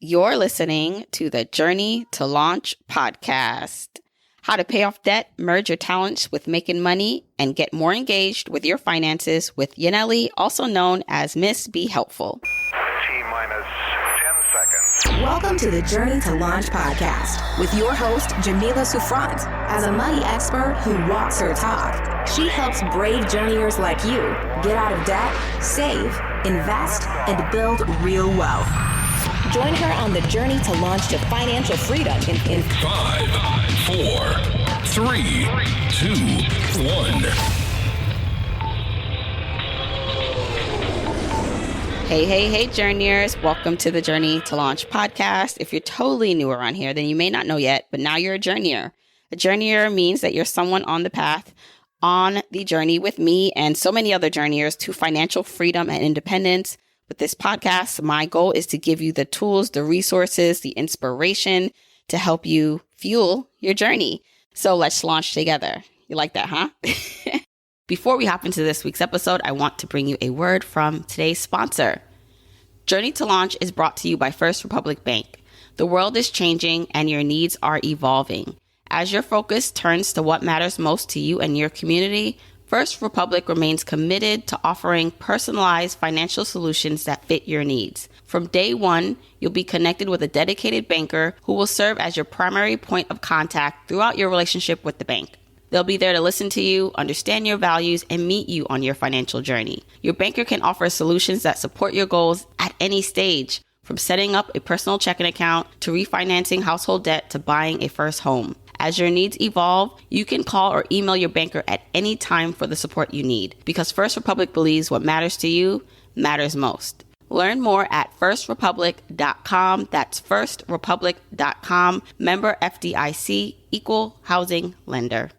You're listening to the Journey to Launch podcast. How to pay off debt, merge your talents with making money, and get more engaged with your finances with Yanely, also known as Miss Be Helpful. T-minus 10 seconds. Welcome to the Journey to Launch podcast with your host, Jamila Souffrant. As a money expert who walks her talk, she helps brave journeyers like you get out of debt, save, invest, and build real wealth. Join her on the journey to launch to financial freedom in 5, 4, 3, 2, 1. Hey, journeyers. Welcome to the Journey to Launch podcast. If you're totally new around here, then you may not know yet, but now you're a journeyer. A journeyer means that you're someone on the path, on the journey with me and so many other journeyers to financial freedom and independence. With this podcast, my goal is to give you the tools, the resources, the inspiration to help you fuel your journey. So let's launch together. You like that, huh? Before we hop into this week's episode, I want to bring you a word from today's sponsor. Journey to Launch is brought to you by First Republic Bank. The world is changing and your needs are evolving. As your focus turns to what matters most to you and your community, First Republic remains committed to offering personalized financial solutions that fit your needs. From day one, you'll be connected with a dedicated banker who will serve as your primary point of contact throughout your relationship with the bank. They'll be there to listen to you, understand your values, and meet you on your financial journey. Your banker can offer solutions that support your goals at any stage, from setting up a personal checking account to refinancing household debt to buying a first home. As your needs evolve, you can call or email your banker at any time for the support you need, because First Republic believes what matters to you matters most. Learn more at firstrepublic.com. That's firstrepublic.com. Member FDIC, equal housing lender.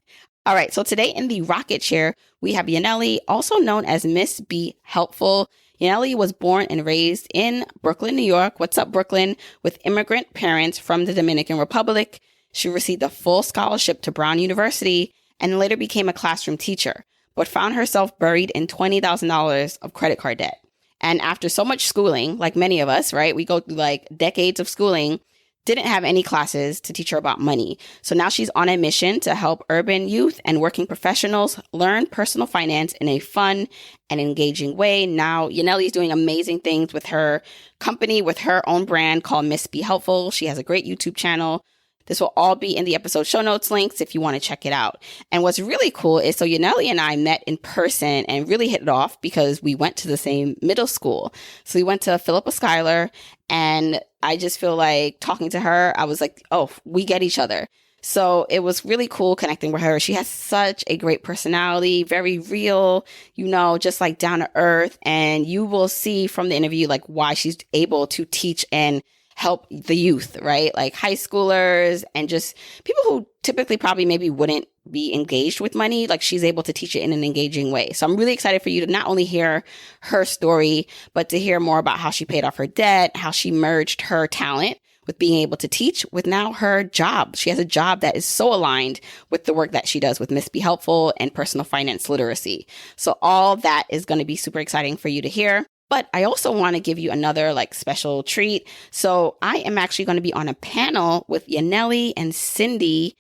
All right, so today in the rocket chair, we have Yanely, also known as Miss Be Helpful. Yanely was born and raised in Brooklyn, New York. What's up, Brooklyn? With immigrant parents from the Dominican Republic. She received a full scholarship to Brown University and later became a classroom teacher, but found herself buried in $20,000 of credit card debt. And after so much schooling, like many of us, right, we go through like decades of schooling, didn't have any classes to teach her about money. So now she's on a mission to help urban youth and working professionals learn personal finance in a fun and engaging way. Now, Yanely is doing amazing things with her company, with her own brand called Miss Be Helpful. She has a great YouTube channel. This will all be in the episode show notes links if you want to check it out. And what's really cool is, so Yanely and I met in person and really hit it off because we went to the same middle school. So we went to Philippa Schuyler, and I just feel like talking to her, I was like, oh, we get each other. So it was really cool connecting with her. She has such a great personality, very real, just like down to earth. And you will see from the interview, like why she's able to teach and help the youth, right? Like high schoolers and just people who typically probably maybe wouldn't be engaged with money. Like she's able to teach it in an engaging way. So I'm really excited for you to not only hear her story, but to hear more about how she paid off her debt, how she merged her talent with being able to teach with now her job. She has a job that is so aligned with the work that she does with Miss Be Helpful and personal finance literacy. So all that is going to be super exciting for you to hear. But I also want to give you another special treat. So I am actually going to be on a panel with Yanely and Cindy.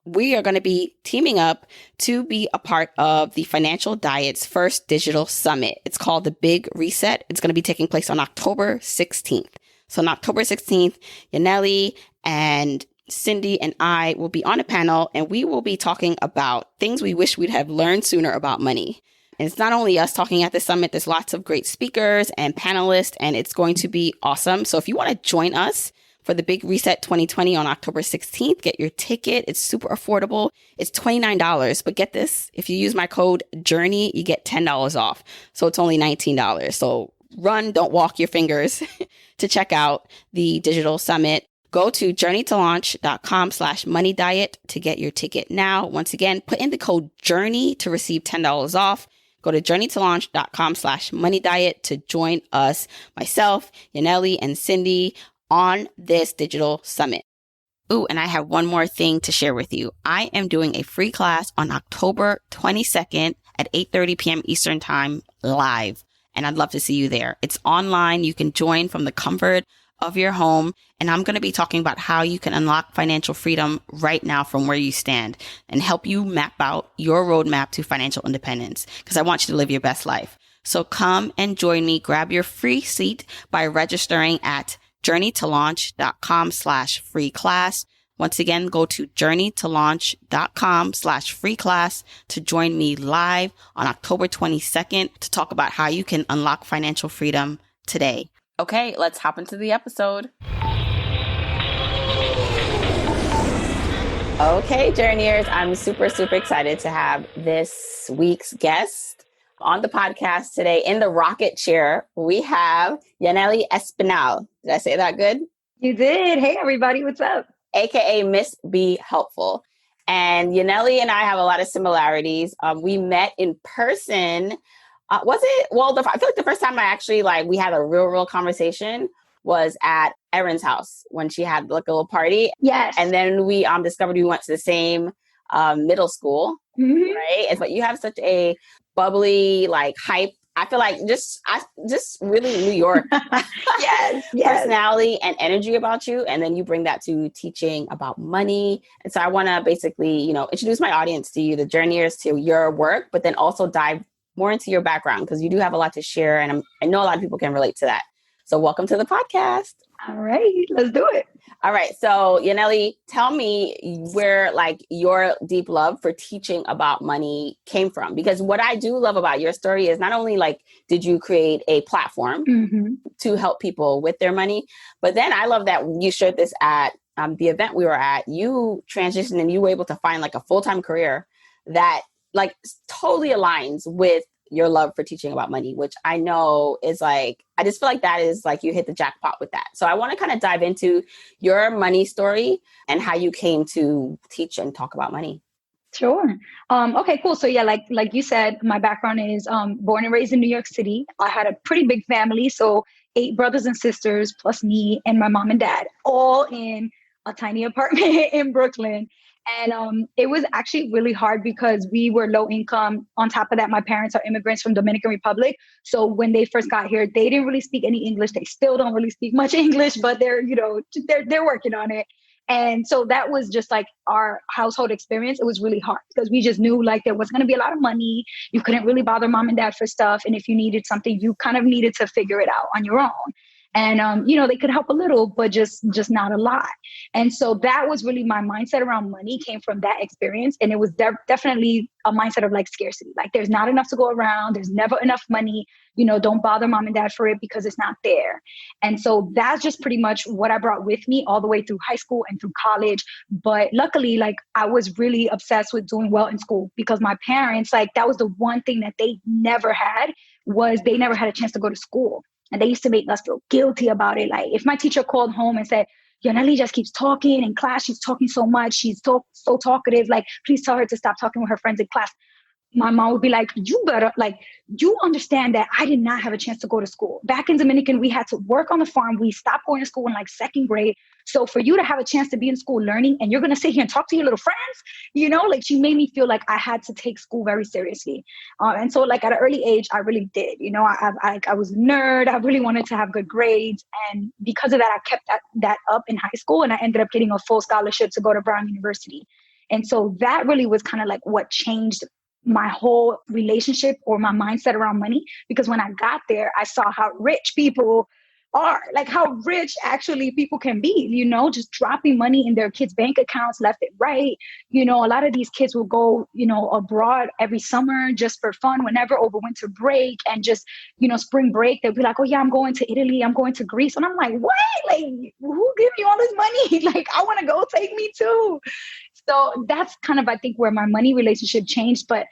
We are going to be teaming up to be a part of the Financial Diet's first digital summit. It's called the Big Reset. It's going to be taking place on October 16th. So on October 16th, Yanely and Cindy and I will be on a panel, and we will be talking about things we wish we'd have learned sooner about money. And it's not only us talking at the summit, there's lots of great speakers and panelists, and it's going to be awesome. So if you want to join us for the Big Reset 2020 on October 16th, get your ticket. It's super affordable. It's $29. But get this, if you use my code JOURNEY, you get $10 off. So it's only $19. So run, don't walk your fingers to check out the digital summit. Go to journeytolaunch.com/moneydiet to get your ticket now. Once again, put in the code JOURNEY to receive $10 off. Go to journeytolaunch.com/moneydiet to join us, myself, Yanely, and Cindy on this digital summit. Ooh, and I have one more thing to share with you. I am doing a free class on October 22nd at 8:30 p.m. Eastern Time live, and I'd love to see you there. It's online. You can join from the comfort of your home. And I'm going to be talking about how you can unlock financial freedom right now from where you stand and help you map out your roadmap to financial independence, because I want you to live your best life. So come and join me. Grab your free seat by registering at journeytolaunch.com/free class. Once again, go to journeytolaunch.com/free class to join me live on October 22nd to talk about how you can unlock financial freedom today. Okay, let's hop into the episode. Okay, Journeyers, I'm super excited to have this week's guest on the podcast today. In the rocket chair, we have Yanely Espinal. Did I say that good? You did. Hey, everybody. What's up? AKA Miss Be Helpful. And Yanely and I have a lot of similarities. We met in person. I feel like the first time we had a real conversation was at Erin's house when she had like a little party. Yes. And then we discovered we went to the same middle school, right? But you have such a bubbly, like hype. I feel like just really New York yes. personality and energy about you. And then you bring that to teaching about money. And so I want to basically, introduce my audience to you, the Journeyers, to your work, but then also dive more into your background because you do have a lot to share. And I know a lot of people can relate to that. So welcome to the podcast. All right, let's do it. All right. So Yanely, tell me where your deep love for teaching about money came from. Because what I do love about your story is not only did you create a platform to help people with their money, but then I love that you shared this at the event we were at. You transitioned and you were able to find a full-time career that totally aligns with your love for teaching about money, which I know is I just feel like that is you hit the jackpot with that. So I want to kind of dive into your money story and how you came to teach and talk about money. Sure. Okay, cool. So yeah, like you said, my background is born and raised in New York City. I had a pretty big family. So 8 brothers and sisters plus me and my mom and dad, all in a tiny apartment in Brooklyn. And it was actually really hard because we were low income. On top of that, my parents are immigrants from Dominican Republic. So when they first got here, they didn't really speak any English. They still don't really speak much English, but they're working on it. And so that was just our household experience. It was really hard because we just knew there was going to be a lot of money. You couldn't really bother mom and dad for stuff. And if you needed something, you kind of needed to figure it out on your own. And, they could help a little, but just not a lot. And so that was really my mindset around money came from that experience. And it was definitely a mindset of scarcity. There's not enough to go around. There's never enough money. Don't bother mom and dad for it because it's not there. And so that's just pretty much what I brought with me all the way through high school and through college. But luckily, I was really obsessed with doing well in school because my parents, that was the one thing that they never had was they never had a chance to go to school. And they used to make us feel guilty about it. If my teacher called home and said, Yanely just keeps talking in class, she's talking so much, she's so talkative, please tell her to stop talking with her friends in class. My mom would be like, you better, you understand that I did not have a chance to go to school. Back in Dominican, we had to work on the farm. We stopped going to school in 2nd grade. So for you to have a chance to be in school learning and you're going to sit here and talk to your little friends, she made me feel like I had to take school very seriously. And so at an early age, I really did. I was a nerd. I really wanted to have good grades. And because of that, I kept that up in high school and I ended up getting a full scholarship to go to Brown University. And so that really was kind of what changed my whole relationship or my mindset around money, because when I got there, I saw how rich people are, how rich actually people can be, just dropping money in their kids' bank accounts left and right. A lot of these kids will go, abroad every summer just for fun, whenever over winter break and just, spring break, they'll be like, oh yeah, I'm going to Italy, I'm going to Greece. And I'm like, what? Who gave you all this money? I want to go, take me too. So that's kind of, I think, where my money relationship changed. But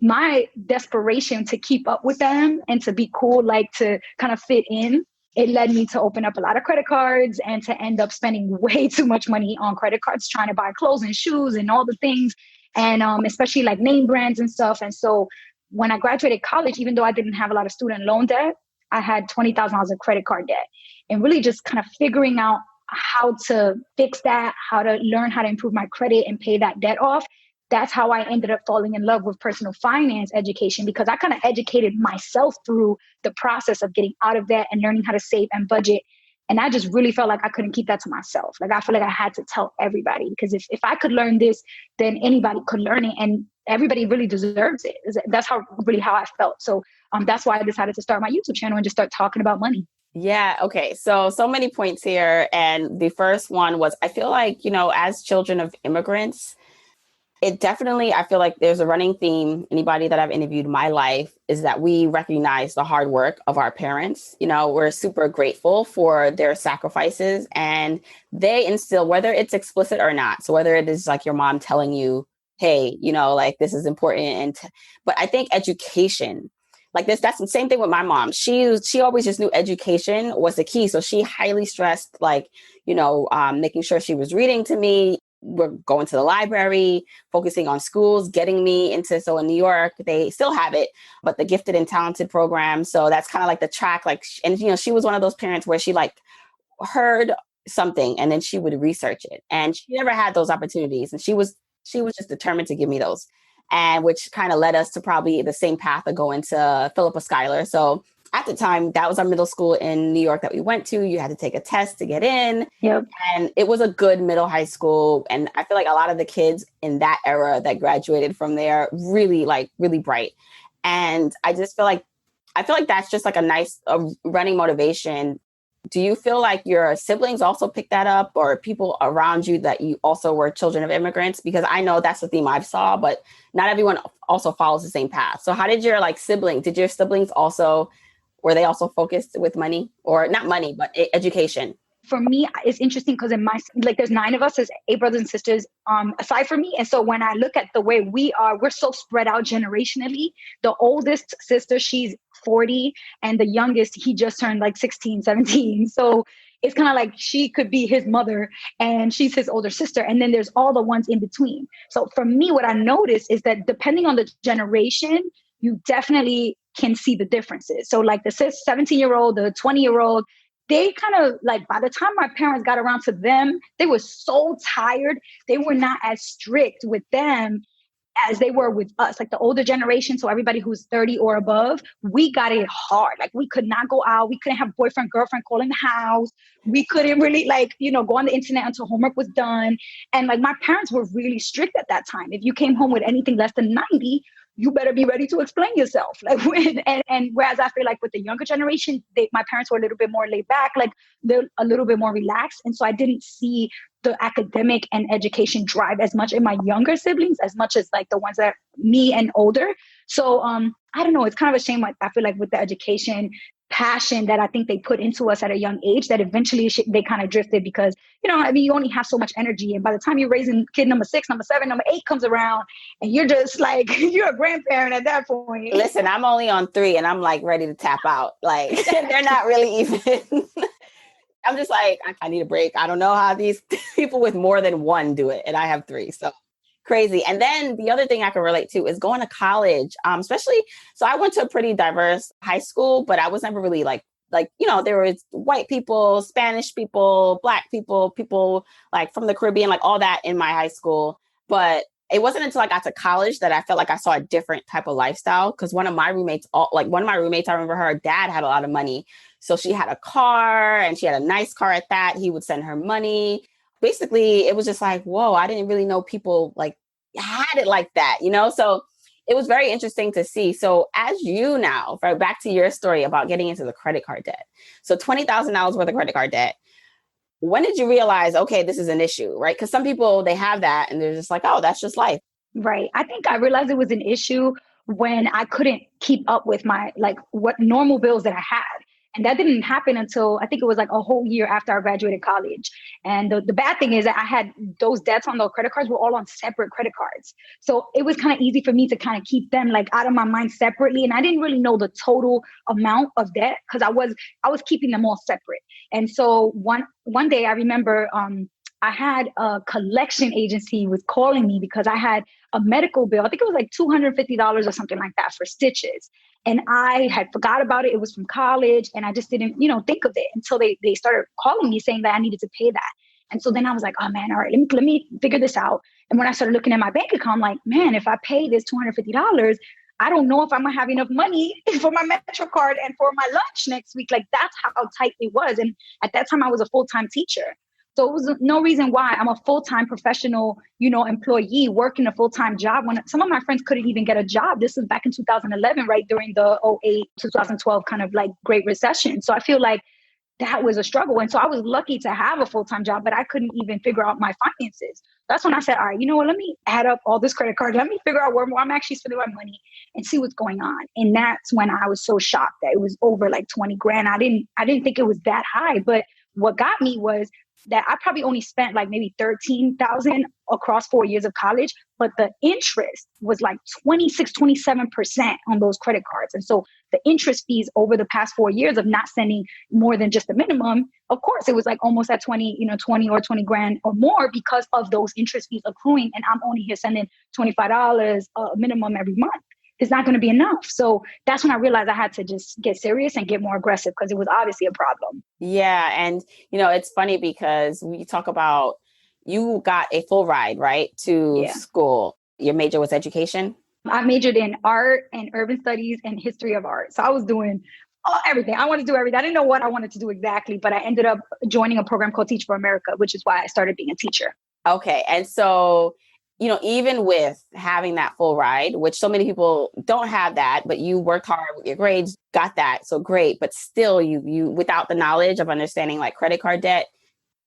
my desperation to keep up with them and to be cool, to kind of fit in, it led me to open up a lot of credit cards and to end up spending way too much money on credit cards, trying to buy clothes and shoes and all the things. And especially name brands and stuff. And so when I graduated college, even though I didn't have a lot of student loan debt, I had $20,000 of credit card debt, and really just kind of figuring out how to fix that, how to learn how to improve my credit and pay that debt off. That's how I ended up falling in love with personal finance education, because I kind of educated myself through the process of getting out of debt and learning how to save and budget. And I just really felt like I couldn't keep that to myself. Like, I feel like I had to tell everybody, because if I could learn this, then anybody could learn it, and everybody really deserves it. That's really how I felt. So that's why I decided to start my YouTube channel and just start talking about money. Yeah. Okay. So many points here. And the first one was, I feel like, as children of immigrants, it definitely, I feel like there's a running theme. Anybody that I've interviewed in my life is that we recognize the hard work of our parents. We're super grateful for their sacrifices, and they instill, whether it's explicit or not. So whether it is like your mom telling you, hey, like this is important. But I think education, like this, that's the same thing with my mom. She always just knew education was the key. So she highly stressed, like, making sure she was reading to me. We're going to the library, focusing on schools, getting me into, so in New York, they still have it, but the gifted and talented program. So that's kind of like the track, like, and, she was one of those parents where she like heard something and then she would research it. And she never had those opportunities. And she was just determined to give me those. And which kind of led us to probably the same path of going to Philippa Schuyler. So at the time, that was our middle school in New York that we went to. You had to take a test to get in. Yep. And it was a good middle high school. And I feel like a lot of the kids in that era that graduated from there really bright. And I feel like that's just like a nice running motivation. Do you feel like your siblings also picked that up, or people around you that you also were children of immigrants? Because I know that's the theme I've saw, but not everyone also follows the same path. So how did your did your siblings also, were they also focused with money, or not money, but education? For me, it's interesting because in there's 9 of us, there's 8 brothers and sisters aside from me. And so when I look at the way we're so spread out generationally. The oldest sister, she's 40, and the youngest, he just turned like 16, 17. So it's kind of like she could be his mother and she's his older sister. And then there's all the ones in between. So for me, what I noticed is that depending on the generation, you definitely can see the differences. So like the 17-year-old, the 20-year-old, they kind of like, by the time my parents got around to them, they were so tired. They were not as strict with them as they were with us, like the older generation. So everybody who's 30 or above, we got it hard. Like we could not go out. We couldn't have boyfriend, girlfriend calling the house. We couldn't really go on the internet until homework was done. And like my parents were really strict at that time. If you came home with anything less than 90, you better be ready to explain yourself. And whereas I feel like with the younger generation, my parents were a little bit more laid back, like they're a little bit more relaxed. And so I didn't see the academic and education drive as much in my younger siblings, as much as like the ones that me and older. So I don't know, it's kind of a shame. I feel like with the education passion that I think they put into us at a young age, that eventually they kind of drifted because, you only have so much energy. And by the time you're raising kid number 6, number 7, number 8 comes around, and you're just like, you're a grandparent at that point. Listen, I'm only on 3 and I'm like ready to tap out. Like they're not really even. I'm just like, I need a break. I don't know how these people with more than 1 do it. And I have 3. So crazy. And then the other thing I can relate to is going to college, especially. So I went to a pretty diverse high school, but I was never really like, there was white people, Spanish people, Black people like from the Caribbean, like all that in my high school. But it wasn't until I got to college that I felt like I saw a different type of lifestyle. Because one of my roommates, I remember her dad had a lot of money. So she had a car, and she had a nice car at that. He would send her money. Basically, it was just like, whoa, I didn't really know people like had it like that, So it was very interesting to see. So as you now, right, back to your story about getting into the credit card debt. So $20,000 worth of credit card debt. When did you realize, okay, this is an issue, right? Because some people, they have that and they're just like, oh, that's just life. Right. I think I realized it was an issue when I couldn't keep up with my, what normal bills that I had. And that didn't happen until I think it was like a whole year after I graduated college. And the bad thing is that I had those debts on those credit cards were all on separate credit cards. So it was kind of easy for me to kind of keep them like out of my mind separately. And I didn't really know the total amount of debt because I was keeping them all separate. And so one day I remember I had a collection agency was calling me because I had a medical bill. I think it was like $250 or something like that for stitches. And I had forgot about it. It was from college. And I just didn't, think of it until they started calling me saying that I needed to pay that. And so then I was like, oh man, all right, let me figure this out. And when I started looking at my bank account, I'm like, man, if I pay this $250, I don't know if I'm gonna have enough money for my Metro card and for my lunch next week. Like that's how tight it was. And at that time I was a full-time teacher. So it was no reason why I'm a full-time professional, employee working a full-time job when some of my friends couldn't even get a job. This was back in 2011, right during the 08, 2012 kind of like Great Recession. So I feel like that was a struggle. And so I was lucky to have a full-time job, but I couldn't even figure out my finances. That's when I said, all right, you know what, let me add up all this credit card. Let me figure out where I'm actually spending my money and see what's going on. And that's when I was so shocked that it was over like 20 grand. I didn't think it was that high, but what got me was that I probably only spent like maybe 13,000 across 4 years of college, but the interest was like 26-27% on those credit cards. And so the interest fees over the past 4 years of not sending more than just the minimum, of course, it was like almost at 20 or 20 grand or more because of those interest fees accruing. And I'm only here sending $25 minimum every month. It's not going to be enough. So that's when I realized I had to just get serious and get more aggressive because it was obviously a problem. Yeah. And, it's funny because we talk about you got a full ride, right, to school. Your major was education? I majored in art and urban studies and history of art. So I was doing everything. I wanted to do everything. I didn't know what I wanted to do exactly, but I ended up joining a program called Teach for America, which is why I started being a teacher. Okay. And so even with having that full ride, which so many people don't have that, but you worked hard with your grades, got that. So great. But still you without the knowledge of understanding like credit card debt,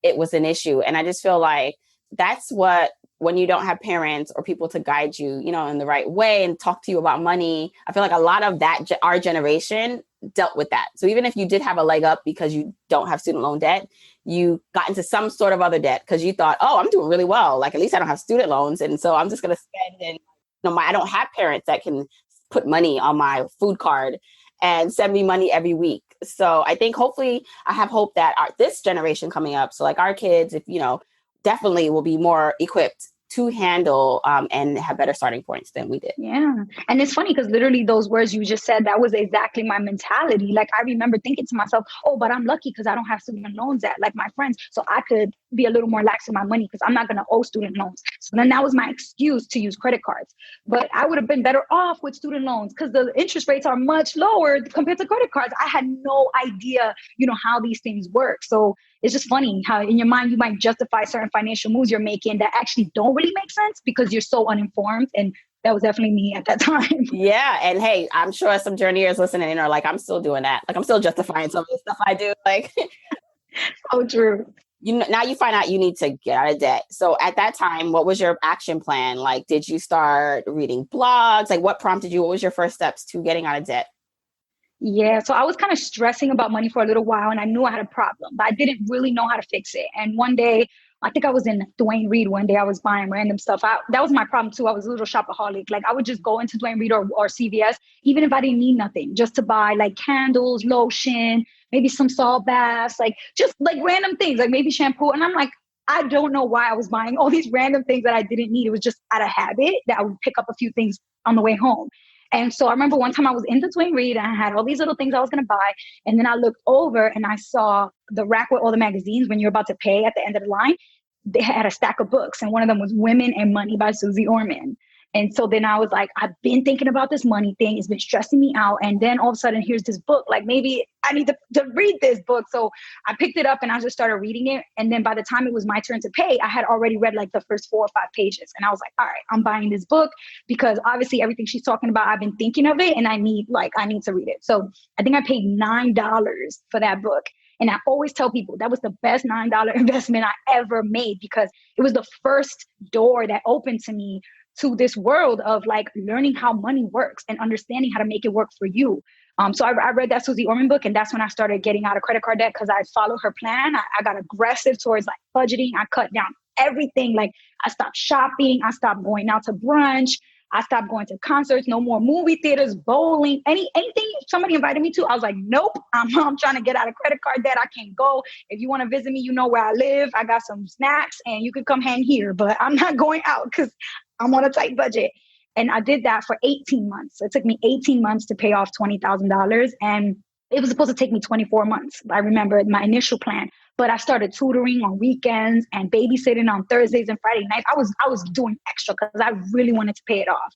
it was an issue. And I just feel like that's what, when you don't have parents or people to guide you, in the right way and talk to you about money, I feel like a lot of that, our generation dealt with that. So even if you did have a leg up because you don't have student loan debt, you got into some sort of other debt because you thought, oh, I'm doing really well. Like, at least I don't have student loans. And so I'm just going to spend. And I don't have parents that can put money on my food card and send me money every week. So I think hopefully I have hope that this generation coming up, so like our kids, if definitely will be more equipped to handle and have better starting points than we did. Yeah. And it's funny because literally those words you just said, that was exactly my mentality. Like I remember thinking to myself, oh, but I'm lucky because I don't have student loans like my friends. So I could be a little more lax with my money because I'm not going to owe student loans. So then that was my excuse to use credit cards. But I would have been better off with student loans because the interest rates are much lower compared to credit cards. I had no idea, how these things work. So it's just funny how in your mind, you might justify certain financial moves you're making that actually don't really make sense because you're so uninformed. And that was definitely me at that time. Yeah. And hey, I'm sure some journeyers listening in are like, I'm still doing that. Like, I'm still justifying some of the stuff I do. Like, so true. Now you find out you need to get out of debt. So at that time, what was your action plan? Like, did you start reading blogs? Like, what prompted you? What was your first steps to getting out of debt? Yeah, so I was kind of stressing about money for a little while and I knew I had a problem, but I didn't really know how to fix it. And one day, I think I was in Dwayne Reed one day, I was buying random stuff. That was my problem too. I was a little shopaholic. Like I would just go into Dwayne Reed or CVS, even if I didn't need nothing, just to buy like candles, lotion, maybe some salt baths, like just like random things, like maybe shampoo. And I'm like, I don't know why I was buying all these random things that I didn't need. It was just out of habit that I would pick up a few things on the way home. And so I remember one time I was in the Dwayne Reed and I had all these little things I was going to buy. And then I looked over and I saw the rack with all the magazines when you're about to pay at the end of the line. They had a stack of books and one of them was Women and Money by Susie Orman. And so then I was like, I've been thinking about this money thing. It's been stressing me out. And then all of a sudden, here's this book. Like maybe I need to read this book. So I picked it up and I just started reading it. And then by the time it was my turn to pay, I had already read like the first 4 or 5 pages. And I was like, all right, I'm buying this book because obviously everything she's talking about, I've been thinking of it and I need to read it. So I think I paid $9 for that book. And I always tell people that was the best $9 investment I ever made because it was the first door that opened to me to this world of like learning how money works and understanding how to make it work for you. So I read that Susie Orman book and that's when I started getting out of credit card debt because I followed her plan. I got aggressive towards like budgeting. I cut down everything. Like I stopped shopping. I stopped going out to brunch. I stopped going to concerts, no more movie theaters, bowling, anything somebody invited me to. I was like, nope, I'm trying to get out of credit card debt. I can't go. If you want to visit me, you know where I live. I got some snacks and you can come hang here, but I'm not going out because I'm on a tight budget. And I did that for 18 months. It took me 18 months to pay off $20,000. And it was supposed to take me 24 months. I remember my initial plan, but I started tutoring on weekends and babysitting on Thursdays and Friday nights. I was doing extra because I really wanted to pay it off.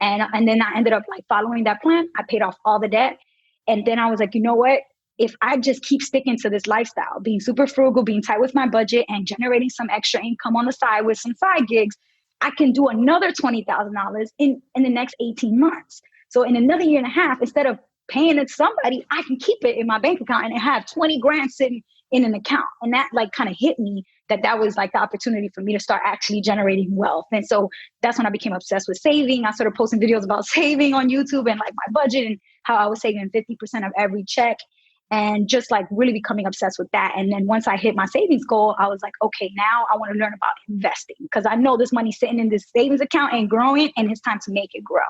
And then I ended up like following that plan. I paid off all the debt. And then I was like, you know what? If I just keep sticking to this lifestyle, being super frugal, being tight with my budget and generating some extra income on the side with some side gigs, I can do another $20,000 in the next 18 months. So in another year and a half, instead of paying it to somebody, I can keep it in my bank account and have 20 grand sitting in an account. And that like kind of hit me that was like the opportunity for me to start actually generating wealth. And so that's when I became obsessed with saving. I started posting videos about saving on YouTube and like my budget and how I was saving 50% of every check and just like really becoming obsessed with that. And then once I hit my savings goal, I was like, okay, now I want to learn about investing because I know this money sitting in this savings account and growing and it's time to make it grow.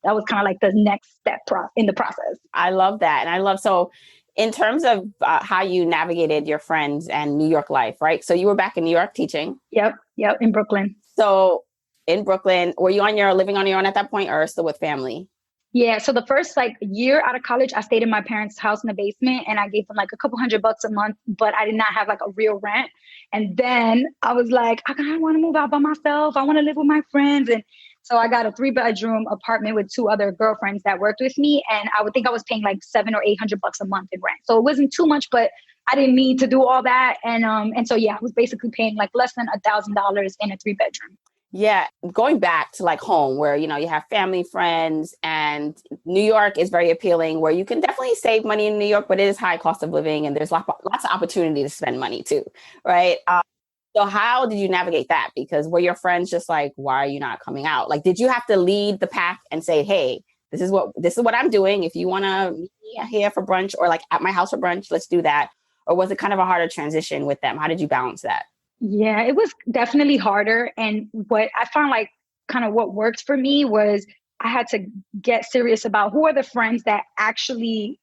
That was kind of like the next step in the process. I love that. And I love, so in terms of how you navigated your friends and New York life, right? So you were back in New York teaching. Yep. In Brooklyn. So in Brooklyn, were you living on your own at that point or still with family? Yeah. So the first like year out of college, I stayed in my parents' house in the basement and I gave them like a couple $100 a month, but I did not have like a real rent. And then I was like, I kind of want to move out by myself. I want to live with my friends. And so I got a 3-bedroom apartment with 2 other girlfriends that worked with me. And I would think I was paying like $700 or $800 a month in rent. So it wasn't too much, but I didn't need to do all that. And so, yeah, I was basically paying like less than $1,000 in a 3-bedroom. Yeah. Going back to like home where, you know, you have family, friends, and New York is very appealing where you can definitely save money in New York, but it is high cost of living and there's lots of opportunity to spend money too. Right. So how did you navigate that? Because were your friends just like, why are you not coming out? Like, did you have to lead the pack and say, hey, this is what I'm doing. If you want to meet me here for brunch or like at my house for brunch, let's do that. Or was it kind of a harder transition with them? How did you balance that? Yeah, it was definitely harder. And what I found like kind of what worked for me was I had to get serious about who are the friends that actually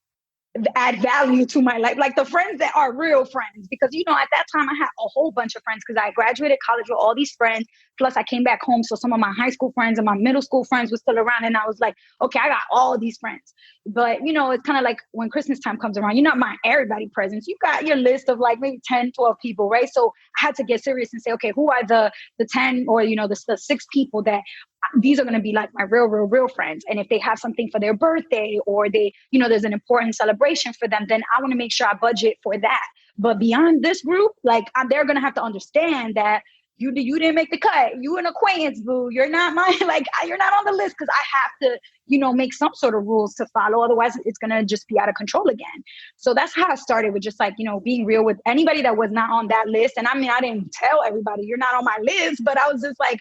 add value to my life, like the friends that are real friends. Because, you know, at that time I had a whole bunch of friends because I graduated college with all these friends. Plus I came back home. So some of my high school friends and my middle school friends were still around. And I was like, okay, I got all these friends. But, you know, it's kind of like when Christmas time comes around, you're not buying everybody presents. You got your list of like maybe 10, 12 people, right? So I had to get serious and say, okay, who are the 10 or, you know, the 6 people that these are going to be like my real friends. And if they have something for their birthday or they, you know, there's an important celebration for them, then I want to make sure I budget for that. But beyond this group, like they're going to have to understand that you didn't make the cut. You an acquaintance, boo. You're not mine. Like you're not on the list because I have to, you know, make some sort of rules to follow. Otherwise, it's going to just be out of control again. So that's how I started with just like, you know, being real with anybody that was not on that list. And I mean, I didn't tell everybody you're not on my list, but I was just like,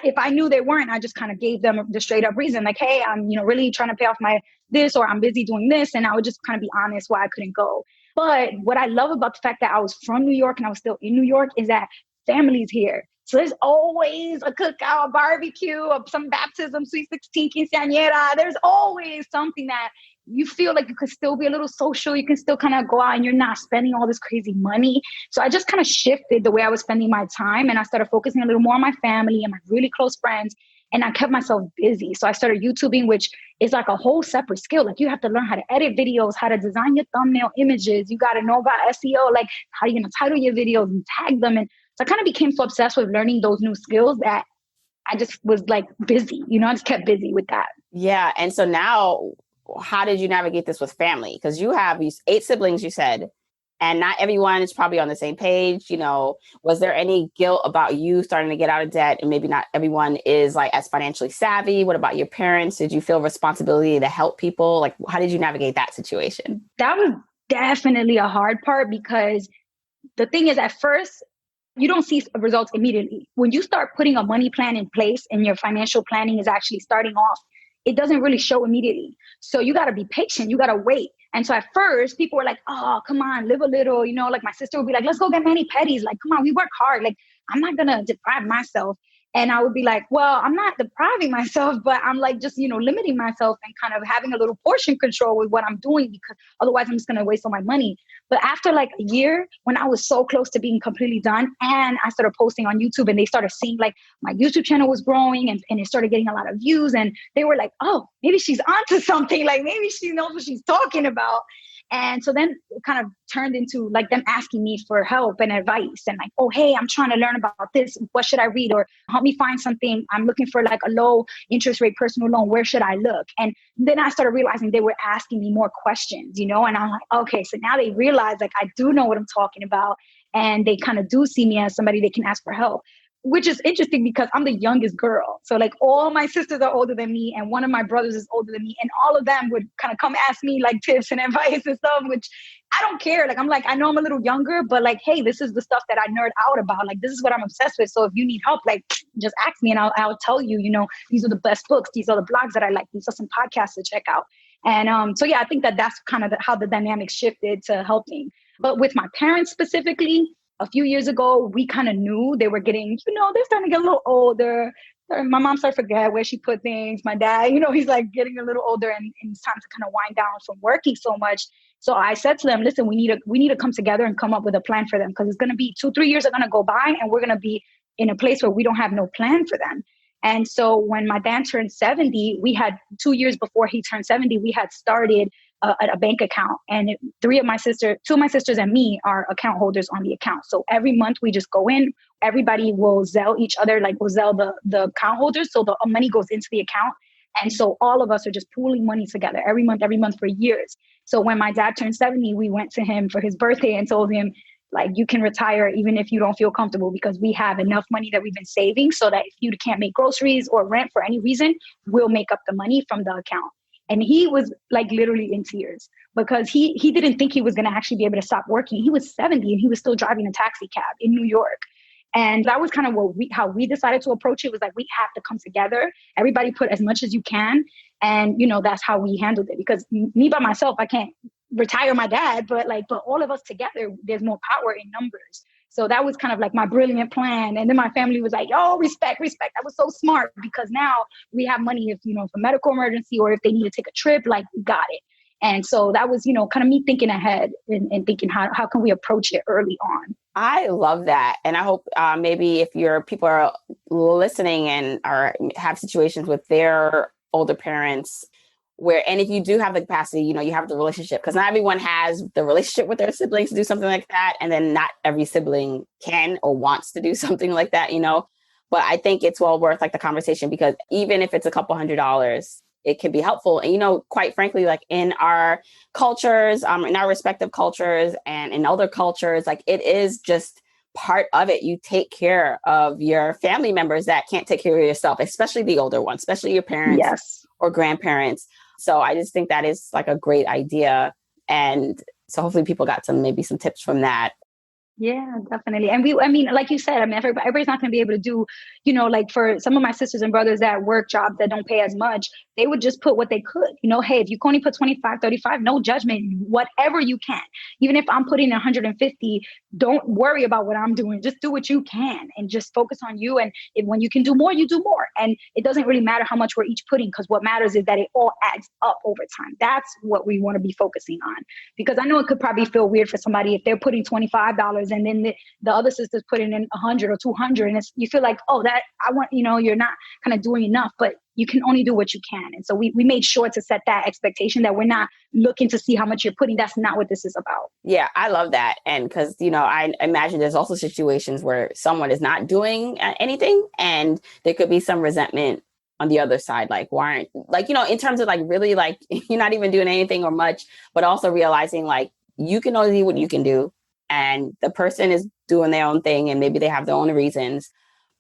if I knew they weren't, I just kind of gave them the straight up reason, like, hey, I'm, you know, really trying to pay off my this, or I'm busy doing this. And I would just kind of be honest why I couldn't go. But what I love about the fact that I was from New York and I was still in New York is that family's here. So there's always a cookout, a barbecue, some baptism, sweet 16, quinceañera. There's always something that you feel like you could still be a little social. You can still kind of go out and you're not spending all this crazy money. So I just kind of shifted the way I was spending my time. And I started focusing a little more on my family and my really close friends. And I kept myself busy. So I started YouTubing, which is like a whole separate skill. Like you have to learn how to edit videos, how to design your thumbnail images. You got to know about SEO, like how you're going to title your videos and tag them. And so I kind of became so obsessed with learning those new skills that I just was like busy, you know, I just kept busy with that. Yeah. And so now, how did you navigate this with family? Because you have 8 siblings, you said, and not everyone is probably on the same page. You know, was there any guilt about you starting to get out of debt and maybe not everyone is like as financially savvy? What about your parents? Did you feel responsibility to help people? Like, how did you navigate that situation? That was definitely a hard part because the thing is at first, you don't see results immediately. When you start putting a money plan in place and your financial planning is actually starting off, it doesn't really show immediately. So you got to be patient. You got to wait. And so at first people were like, oh, come on, live a little, you know, like my sister would be like, let's go get mani-pedis. Like, come on, we work hard. Like, I'm not going to deprive myself. And I would be like, well, I'm not depriving myself, but I'm like just, you know, limiting myself and kind of having a little portion control with what I'm doing because otherwise I'm just going to waste all my money. But after like a year, when I was so close to being completely done and I started posting on YouTube and they started seeing like my YouTube channel was growing and it started getting a lot of views and they were like, oh, maybe she's onto something. Like maybe she knows what she's talking about. And so then it kind of turned into like them asking me for help and advice and like, oh, hey, I'm trying to learn about this. What should I read? Or help me find something. I'm looking for like a low interest rate personal loan. Where should I look? And then I started realizing they were asking me more questions, and I'm like, okay, so now they realize like I do know what I'm talking about. And they kind of do see me as somebody they can ask for help, which is interesting because I'm the youngest girl. So like all my sisters are older than me and one of my brothers is older than me. And all of them would kind of come ask me like tips and advice and stuff, which I don't care. Like, I'm like, I know I'm a little younger, but like, hey, this is the stuff that I nerd out about. Like, this is what I'm obsessed with. So if you need help, like just ask me and I'll tell you, these are the best books. These are the blogs that I like. These are some podcasts to check out. And so, yeah, I think that's kind of how the dynamic shifted to helping. But with my parents specifically, a few years ago, we kind of knew they were getting, they're starting to get a little older. My mom started to forget where she put things. My dad, he's like getting a little older and it's time to kind of wind down from working so much. So I said to them, listen, we need to come together and come up with a plan for them because it's going to be 2-3 years are going to go by and we're going to be in a place where we don't have no plan for them. And so when my dad turned 70, we had 2 years before he turned 70, we had started a bank account. And two of my sisters and me are account holders on the account. So every month we just go in, everybody will Zelle each other, like will Zelle the account holders. So the money goes into the account. And so all of us are just pooling money together every month for years. So when my dad turned 70, we went to him for his birthday and told him, like, you can retire even if you don't feel comfortable because we have enough money that we've been saving so that if you can't make groceries or rent for any reason, we'll make up the money from the account. And he was like literally in tears because he didn't think he was going to actually be able to stop working. He was 70 and he was still driving a taxi cab in New York. And that was kind of how we decided to approach it was like, we have to come together. Everybody put as much as you can. And, that's how we handled it because me by myself, I can't retire my dad, but all of us together, there's more power in numbers. So that was kind of like my brilliant plan. And then my family was like, oh, respect. That was so smart because now we have money if, for medical emergency or if they need to take a trip, like we got it. And so that was, kind of me thinking ahead and thinking how can we approach it early on. I love that. And I hope maybe if people are listening and have situations with their older parents and if you do have the capacity, you have the relationship, because not everyone has the relationship with their siblings to do something like that. And then not every sibling can or wants to do something like that, but I think it's well worth like the conversation because even if it's a couple $100s, it can be helpful. And, quite frankly, like in our cultures, in our respective cultures and in other cultures, like it is just part of it. You take care of your family members that can't take care of yourself, especially the older ones, especially your parents yes. or grandparents. So I just think that is like a great idea. And so hopefully people got maybe some tips from that. Yeah, definitely. And like you said, everybody's not going to be able to do, like for some of my sisters and brothers that work jobs that don't pay as much, they would just put what they could, hey, if you can only put 25, 35, no judgment, whatever you can. Even if I'm putting 150, don't worry about what I'm doing. Just do what you can and just focus on you. And when you can do more, you do more. And it doesn't really matter how much we're each putting because what matters is that it all adds up over time. That's what we want to be focusing on. Because I know it could probably feel weird for somebody if they're putting $25 and then the other sister's putting in 100 or 200 and you feel like, oh, that I want, you're not kind of doing enough, but you can only do what you can. And so we made sure to set that expectation that we're not looking to see how much you're putting. That's not what this is about. Yeah, I love that. And because, I imagine there's also situations where someone is not doing anything and there could be some resentment on the other side, like, why aren't, like, in terms of like, really like, you're not even doing anything or much, but also realizing like, you can only do what you can do. And the person is doing their own thing and maybe they have their own reasons.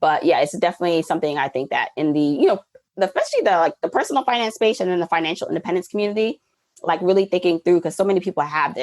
But yeah, it's definitely something I think that in the, especially the personal finance space and then the financial independence community, like really thinking through, because so many people have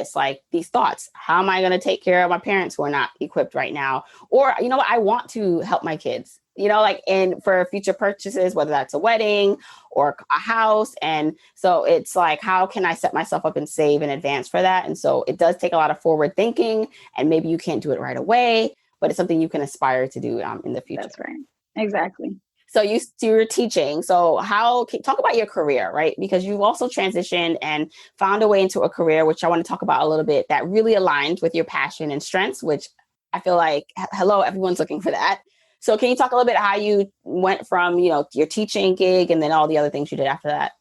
these thoughts. How am I going to take care of my parents who are not equipped right now? Or, I want to help my kids, and for future purchases, whether that's a wedding or a house. And so it's like, how can I set myself up and save in advance for that? And so it does take a lot of forward thinking and maybe you can't do it right away, but it's something you can aspire to do in the future. That's right. Exactly. So you're teaching. So talk about your career, right? Because you've also transitioned and found a way into a career, which I want to talk about a little bit, that really aligns with your passion and strengths, which I feel like, hello, everyone's looking for that. So can you talk a little bit how you went from, your teaching gig and then all the other things you did after that?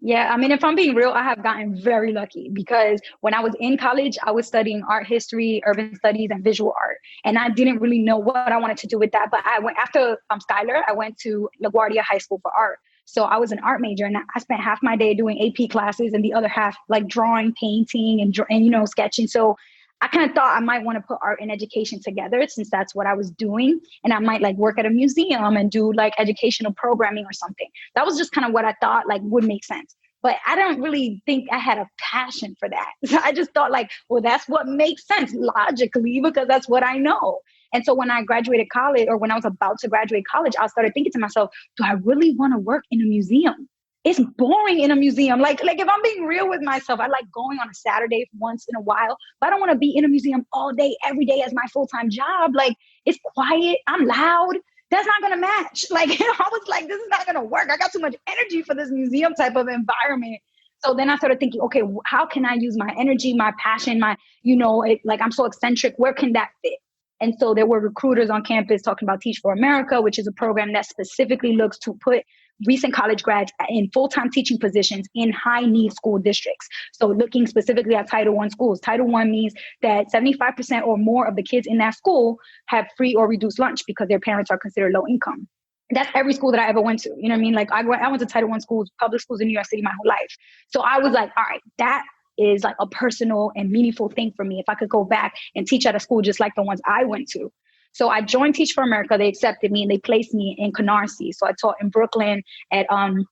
Yeah, I mean, if I'm being real, I have gotten very lucky because when I was in college, I was studying art history, urban studies, and visual art. And I didn't really know what I wanted to do with that. But I went after Schuyler, I went to LaGuardia High School for art. So I was an art major and I spent half my day doing AP classes and the other half like drawing, painting, and sketching. So I kind of thought I might want to put art and education together since that's what I was doing. And I might like work at a museum and do like educational programming or something. That was just kind of what I thought like would make sense. But I don't really think I had a passion for that. So I just thought like, well, that's what makes sense logically because that's what I know. And so when I graduated college or when I was about to graduate college, I started thinking to myself, do I really want to work in a museum? It's boring in a museum. Like if I'm being real with myself, I like going on a Saturday once in a while, but I don't want to be in a museum all day, every day as my full-time job. Like it's quiet. I'm loud. That's not going to match. Like, I was like, this is not going to work. I got too much energy for this museum type of environment. So then I started thinking, okay, how can I use my energy, my passion, like I'm so eccentric. Where can that fit? And so there were recruiters on campus talking about Teach for America, which is a program that specifically looks to put recent college grads in full-time teaching positions in high-need school districts. So looking specifically at Title I schools. Title I means that 75% or more of the kids in that school have free or reduced lunch because their parents are considered low income. That's every school that I ever went to. You know what I mean? Like I went to Title I schools, public schools in New York City my whole life. So I was like, all right, that is like a personal and meaningful thing for me. If I could go back and teach at a school just like the ones I went to. So I joined Teach for America. They accepted me and they placed me in Canarsie. So I taught in Brooklyn at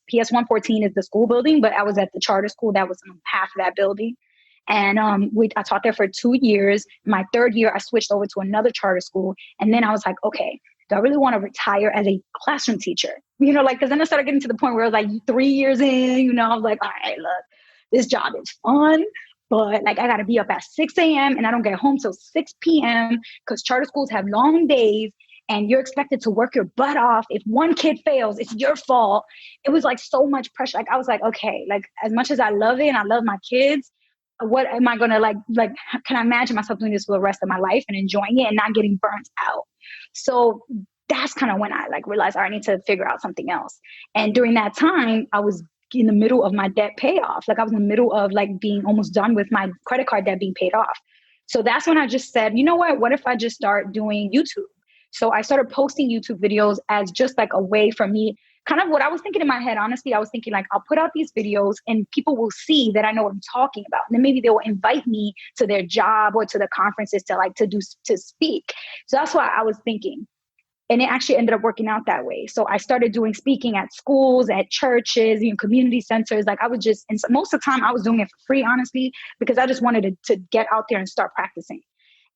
PS 114 is the school building, but I was at the charter school that was half of that building. And I taught there for 2 years. My third year, I switched over to another charter school. And then I was like, okay, do I really want to retire as a classroom teacher? Because then I started getting to the point where I was like 3 years in, I was like, all right, look, this job is fun. But like I got to be up at 6 a.m. and I don't get home till 6 p.m. because charter schools have long days and you're expected to work your butt off. If one kid fails, it's your fault. It was like so much pressure. Like I was like, okay, like as much as I love it and I love my kids, what am I going to like, can I imagine myself doing this for the rest of my life and enjoying it and not getting burnt out? So that's kind of when I like realized I need to figure out something else. And during that time, I was in the middle of my debt payoff. Like I was in the middle of like being almost done with my credit card debt being paid off. So that's when I just said, you know what if I just start doing YouTube? So I started posting YouTube videos as just like a way for me, kind of what I was thinking in my head. Honestly, I was thinking like, I'll put out these videos and people will see that I know what I'm talking about. And then maybe they will invite me to their job or to the conferences to speak. So that's what I was thinking. And it actually ended up working out that way. So I started doing speaking at schools, at churches, community centers. Like I was and most of the time I was doing it for free, honestly, because I just wanted to get out there and start practicing.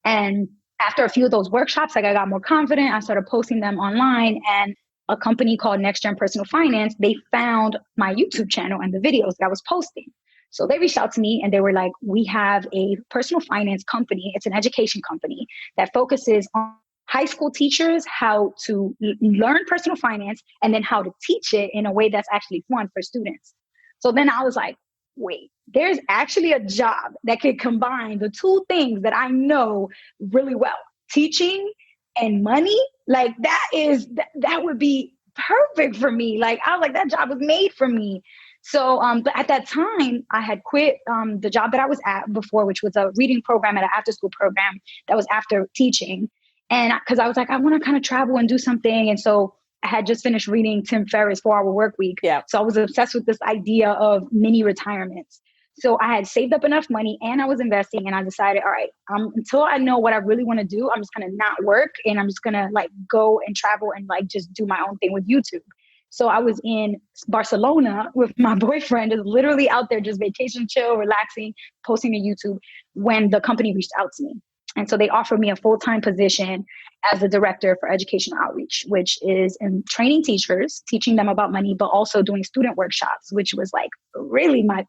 And after a few of those workshops, like I got more confident. I started posting them online, and a company called Next Gen Personal Finance, they found my YouTube channel and the videos that I was posting. So they reached out to me and they were like, we have a personal finance company. It's an education company that focuses on high school teachers how to learn personal finance and then how to teach it in a way that's actually fun for students. So then I was like, wait, there's actually a job that could combine the two things that I know really well, teaching and money. Like that would be perfect for me. Like I was like, that job was made for me. So, but at that time I had quit the job that I was at before, which was a reading program at an after school program that was after teaching. And because I was like, I want to kind of travel and do something. And so I had just finished reading Tim Ferriss' 4 Hour Work Week. Yeah. So I was obsessed with this idea of mini retirements. So I had saved up enough money and I was investing, and I decided, all right, until I know what I really want to do, I'm just going to not work and I'm just going to like go and travel and like just do my own thing with YouTube. So I was in Barcelona with my boyfriend, just literally out there, just vacation, chill, relaxing, posting to YouTube when the company reached out to me. And so they offered me a full-time position as the director for education outreach, which is in training teachers, teaching them about money, but also doing student workshops, which was like really my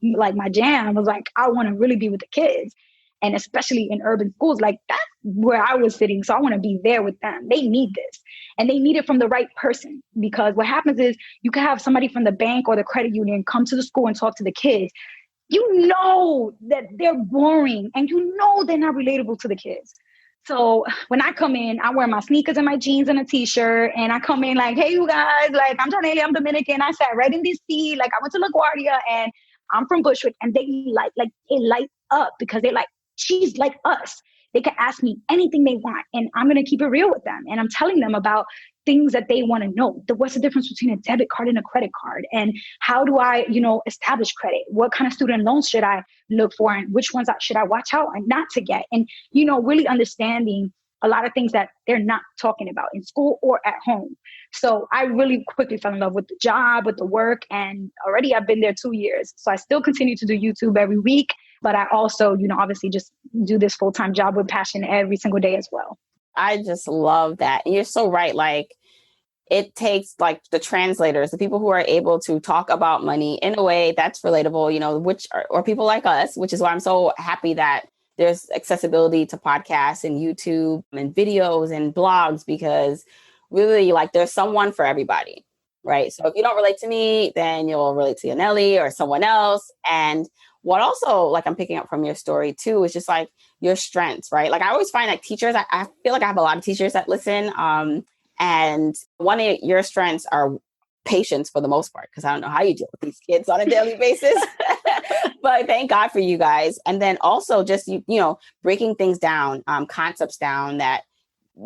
jam. I was like, I want to really be with the kids. And especially in urban schools, like that's where I was sitting. So I want to be there with them. They need this. And they need it from the right person, because what happens is you can have somebody from the bank or the credit union come to the school and talk to the kids. You know that they're boring and you know they're not relatable to the kids. So when I come in, I wear my sneakers and my jeans and a t-shirt, and I come in like, hey, you guys, like, I'm Yanely, I'm Dominican. I sat right in DC. Like, I went to LaGuardia, and I'm from Bushwick, and they they light up because they're like, she's like us. They can ask me anything they want, and I'm going to keep it real with them. And I'm telling them about things that they want to know. What's the difference between a debit card and a credit card? And how do I, establish credit? What kind of student loans should I look for? And which ones should I watch out and not to get? And, really understanding a lot of things that they're not talking about in school or at home. So I really quickly fell in love with the job, with the work. And already I've been there 2 years. So I still continue to do YouTube every week. But I also, obviously just do this full-time job with passion every single day as well. I just love that. And you're so right. Like, it takes like the translators, the people who are able to talk about money in a way that's relatable, which or people like us, which is why I'm so happy that there's accessibility to podcasts and YouTube and videos and blogs, because really, like, there's someone for everybody, right? So if you don't relate to me, then you'll relate to Yanely or someone else. And what also, like, I'm picking up from your story too, is just like your strengths, right? Like, I always find like teachers, I feel like I have a lot of teachers that listen. And one of your strengths are patience for the most part, because I don't know how you deal with these kids on a daily basis. But thank God for you guys. And then also just, breaking things down, concepts down that,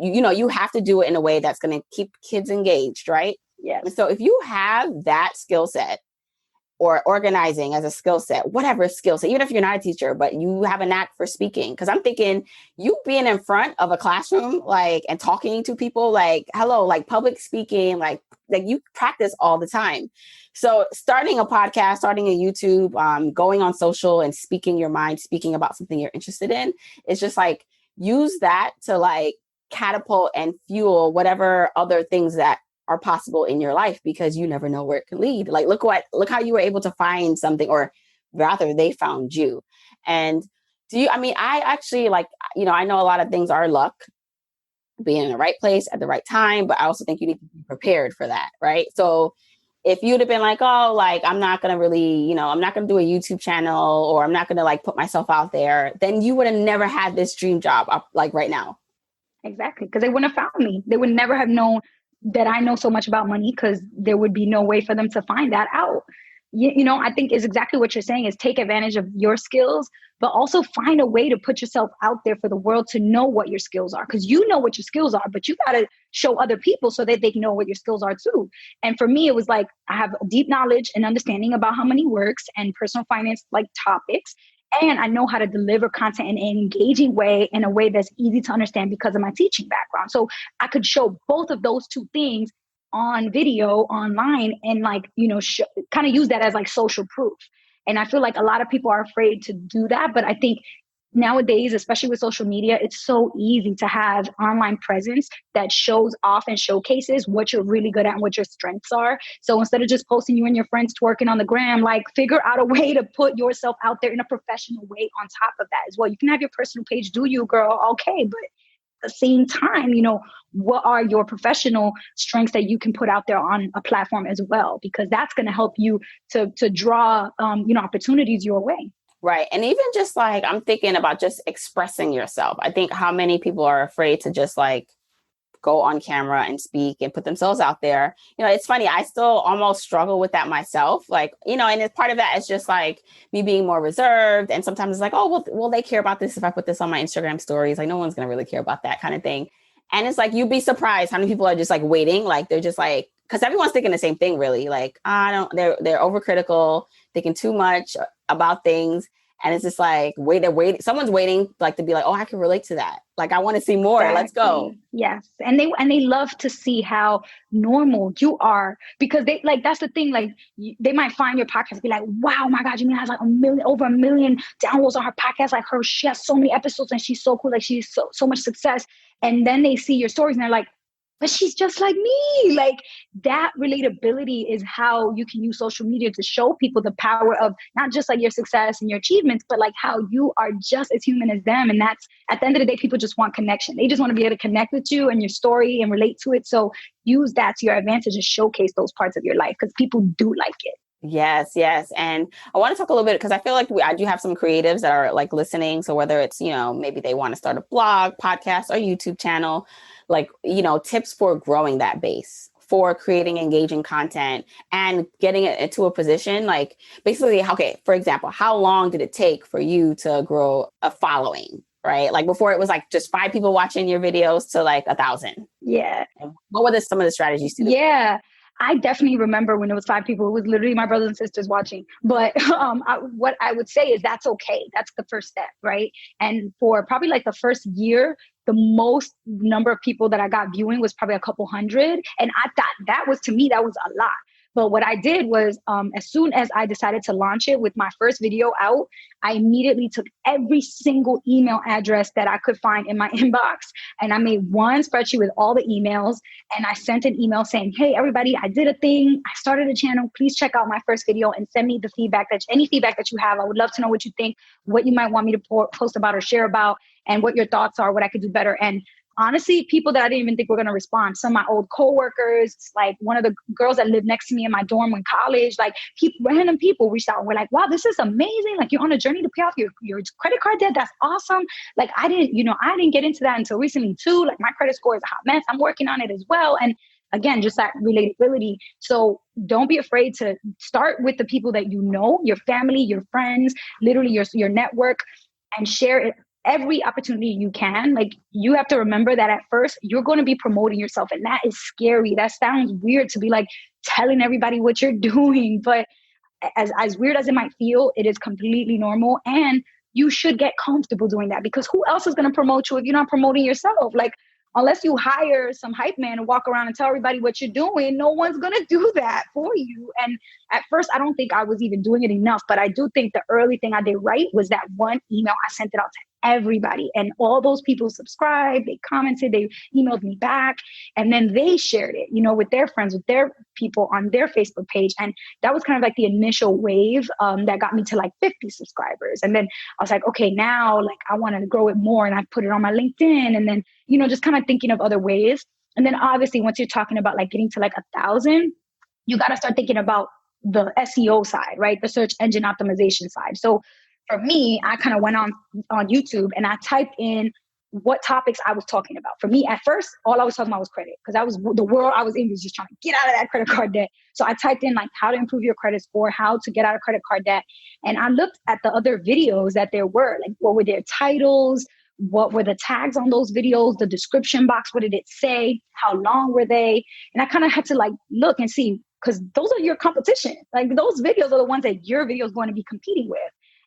you have to do it in a way that's going to keep kids engaged, right? Yes. And so if you have that skill set, or organizing as a skill set, whatever skill set, even if you're not a teacher, but you have a knack for speaking. Because I'm thinking you being in front of a classroom, like, and talking to people, like, hello, like public speaking, like you practice all the time. So starting a podcast, starting a YouTube, going on social and speaking your mind, speaking about something you're interested in, is just like, use that to like catapult and fuel whatever other things that are possible in your life, because you never know where it can lead. Like, look how you were able to find something, or rather they found you. And I actually, like, I know a lot of things are luck, being in the right place at the right time, but I also think you need to be prepared for that. Right. So if you'd have been like, oh, like, I'm not going to really, I'm not going to do a YouTube channel, or I'm not going to like put myself out there, then you would have never had this dream job up like right now. Exactly. Because they wouldn't have found me. They would never have known that I know so much about money, because there would be no way for them to find that out. I think is exactly what you're saying, is take advantage of your skills, but also find a way to put yourself out there for the world to know what your skills are. Because you know what your skills are, but you got to show other people so that they can know what your skills are too. And for me, it was like, I have deep knowledge and understanding about how money works and personal finance like topics. And I know how to deliver content in an engaging way, in a way that's easy to understand because of my teaching background. So I could show both of those two things on video, online, and like, kind of use that as like social proof. And I feel like a lot of people are afraid to do that. But I think nowadays, especially with social media, it's so easy to have online presence that shows off and showcases what you're really good at and what your strengths are. So instead of just posting you and your friends twerking on the gram, like, figure out a way to put yourself out there in a professional way on top of that as well. You can have your personal page, do you, girl? Okay. But at the same time, what are your professional strengths that you can put out there on a platform as well? Because that's going to help you to draw, opportunities your way. Right. And even just like, I'm thinking about just expressing yourself. I think how many people are afraid to just like go on camera and speak and put themselves out there. It's funny. I still almost struggle with that myself. Like, and it's part of that is just like me being more reserved. And sometimes it's like, oh, well, will they care about this if I put this on my Instagram stories? Like, no one's going to really care about that kind of thing. And it's like, you'd be surprised how many people are just like waiting. Like, they're just like, because everyone's thinking the same thing, really. Like, they're overcritical, thinking too much about things. And it's just like, they're waiting. Someone's waiting, like, to be like, oh, I can relate to that. Like, I want to see more. Exactly. Let's go. Yes. And they love to see how normal you are, because they like, that's the thing. Like, they might find your podcast and be like, wow, my God, Jamila has like over a million downloads on her podcast. Like, she has so many episodes and she's so cool. Like, she's so much success. And then they see your stories and they're like, but she's just like me. Like, that relatability is how you can use social media to show people the power of not just like your success and your achievements, but like how you are just as human as them. And that's, at the end of the day, people just want connection. They just want to be able to connect with you and your story and relate to it. So use that to your advantage and showcase those parts of your life, because people do like it. Yes, yes. And I want to talk a little bit because I feel like I do have some creatives that are like listening. So whether it's, maybe they want to start a blog, podcast, or YouTube channel, like, tips for growing that base, for creating engaging content and getting it into a position like basically, okay, for example, how long did it take for you to grow a following? Right? Like before it was like just 5 people watching your videos to like 1,000. Yeah. And what were some of the strategies to do? Yeah. I definitely remember when it was 5 people. It was literally my brothers and sisters watching. But what I would say is that's okay. That's the first step, right? And for probably like the first year, the most number of people that I got viewing was probably a couple hundred. And I thought that was, to me, that was a lot. But what I did was, as soon as I decided to launch it with my first video out, I immediately took every single email address that I could find in my inbox. And I made one spreadsheet with all the emails. And I sent an email saying, hey, everybody, I did a thing. I started a channel. Please check out my first video and send me the feedback, any feedback that you have. I would love to know what you think, what you might want me to post about or share about, and what your thoughts are, what I could do better. And honestly, people that I didn't even think were going to respond. Some of my old coworkers, like one of the girls that lived next to me in my dorm in college, like random people reached out and were like, wow, this is amazing. Like you're on a journey to pay off your credit card debt. That's awesome. Like I didn't get into that until recently too. Like my credit score is a hot mess. I'm working on it as well. And again, just that relatability. So don't be afraid to start with the people that you know, your family, your friends, literally your network, and share it every opportunity you can. Like you have to remember that at first you're going to be promoting yourself, and that is scary. That sounds weird to be like telling everybody what you're doing, but as weird as it might feel, it is completely normal, and you should get comfortable doing that, because who else is going to promote you if you're not promoting yourself? Like unless you hire some hype man to walk around and tell everybody what you're doing, no one's going to do that for you. And at first, I don't think I was even doing it enough, but I do think the early thing I did right was that one email. I sent it out to everybody, and all those people subscribed, they commented, they emailed me back, and then they shared it, with their friends, with their people on their Facebook page. And that was kind of like the initial wave that got me to like 50 subscribers. And then I was like, okay, now like I want to grow it more, and I put it on my LinkedIn, and then, just kind of thinking of other ways. And then obviously once you're talking about like getting to like 1,000, you got to start thinking about the SEO side, right? The search engine optimization side. So for me, I kind of went on YouTube and I typed in what topics I was talking about. For me, at first, all I was talking about was credit, because the world I was in was just trying to get out of that credit card debt. So I typed in like how to improve your credit score, how to get out of credit card debt. And I looked at the other videos that there were, like what were their titles? What were the tags on those videos? The description box, what did it say? How long were they? And I kind of had to like look and see, because those are your competition. Like those videos are the ones that your video is going to be competing with.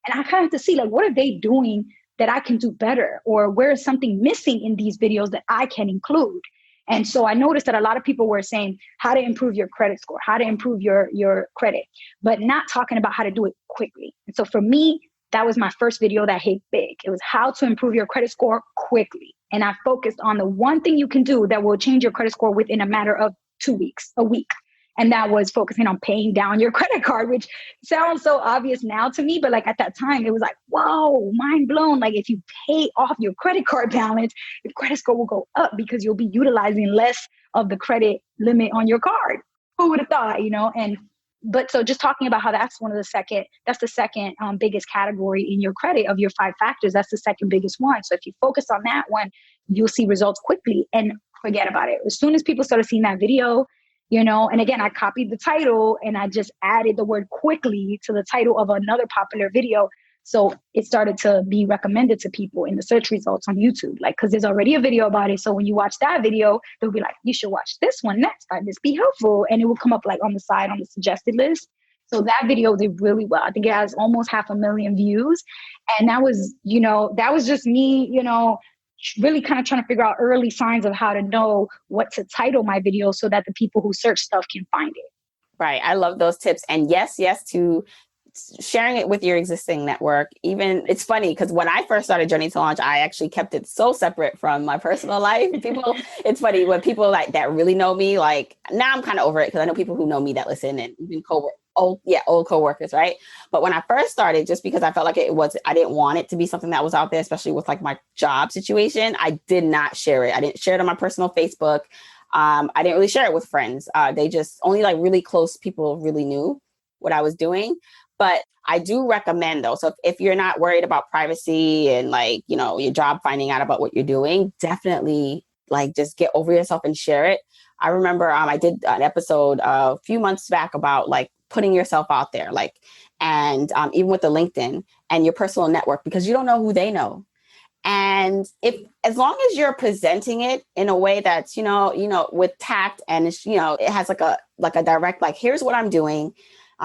And I kind of have to see like, what are they doing that I can do better? Or where is something missing in these videos that I can include? And so I noticed that a lot of people were saying how to improve your credit score, how to improve your credit, but not talking about how to do it quickly. And so for me, that was my first video that hit big. It was how to improve your credit score quickly. And I focused on the one thing you can do that will change your credit score within a matter of 2 weeks, a week. And that was focusing on paying down your credit card, which sounds so obvious now to me. But like at that time, it was like, whoa, mind blown. Like if you pay off your credit card balance, your credit score will go up because you'll be utilizing less of the credit limit on your card. Who would have thought, But so just talking about how that's the second biggest category in your credit of your 5 factors. That's the second biggest one. So if you focus on that one, you'll see results quickly and forget about it. As soon as people started seeing that video, and again, I copied the title and I just added the word quickly to the title of another popular video. So it started to be recommended to people in the search results on YouTube, like, because there's already a video about it. So when you watch that video, they'll be like, you should watch this one next. Might this be helpful? And it will come up like on the side on the suggested list. So that video did really well. I think it has almost 500,000 views. And that was, just me, really kind of trying to figure out early signs of how to know what to title my video so that the people who search stuff can find it. Right. I love those tips. And yes to sharing it with your existing network. Even it's funny because when I first started Journey to Launch, I actually kept it so separate from my personal life. It's funny when people like that really know me, like now I'm kind of over it because I know people who know me that listen, and even old coworkers, right? But when I first started, just because I felt like I didn't want it to be something that was out there, especially with like my job situation, I did not share it. I didn't share it on my personal Facebook. I didn't really share it with friends. They just only like really close people really knew. what I was doing. But I do recommend though. So if you're not worried about privacy and like, you know, your job finding out about what you're doing, definitely like just get over yourself and share it. I remember I did an episode a few months back about like putting yourself out there, like, and even with the LinkedIn and your personal network, because you don't know who they know. And if, as long as you're presenting it in a way that's, with tact and it's, it has like a direct, like, here's what I'm doing.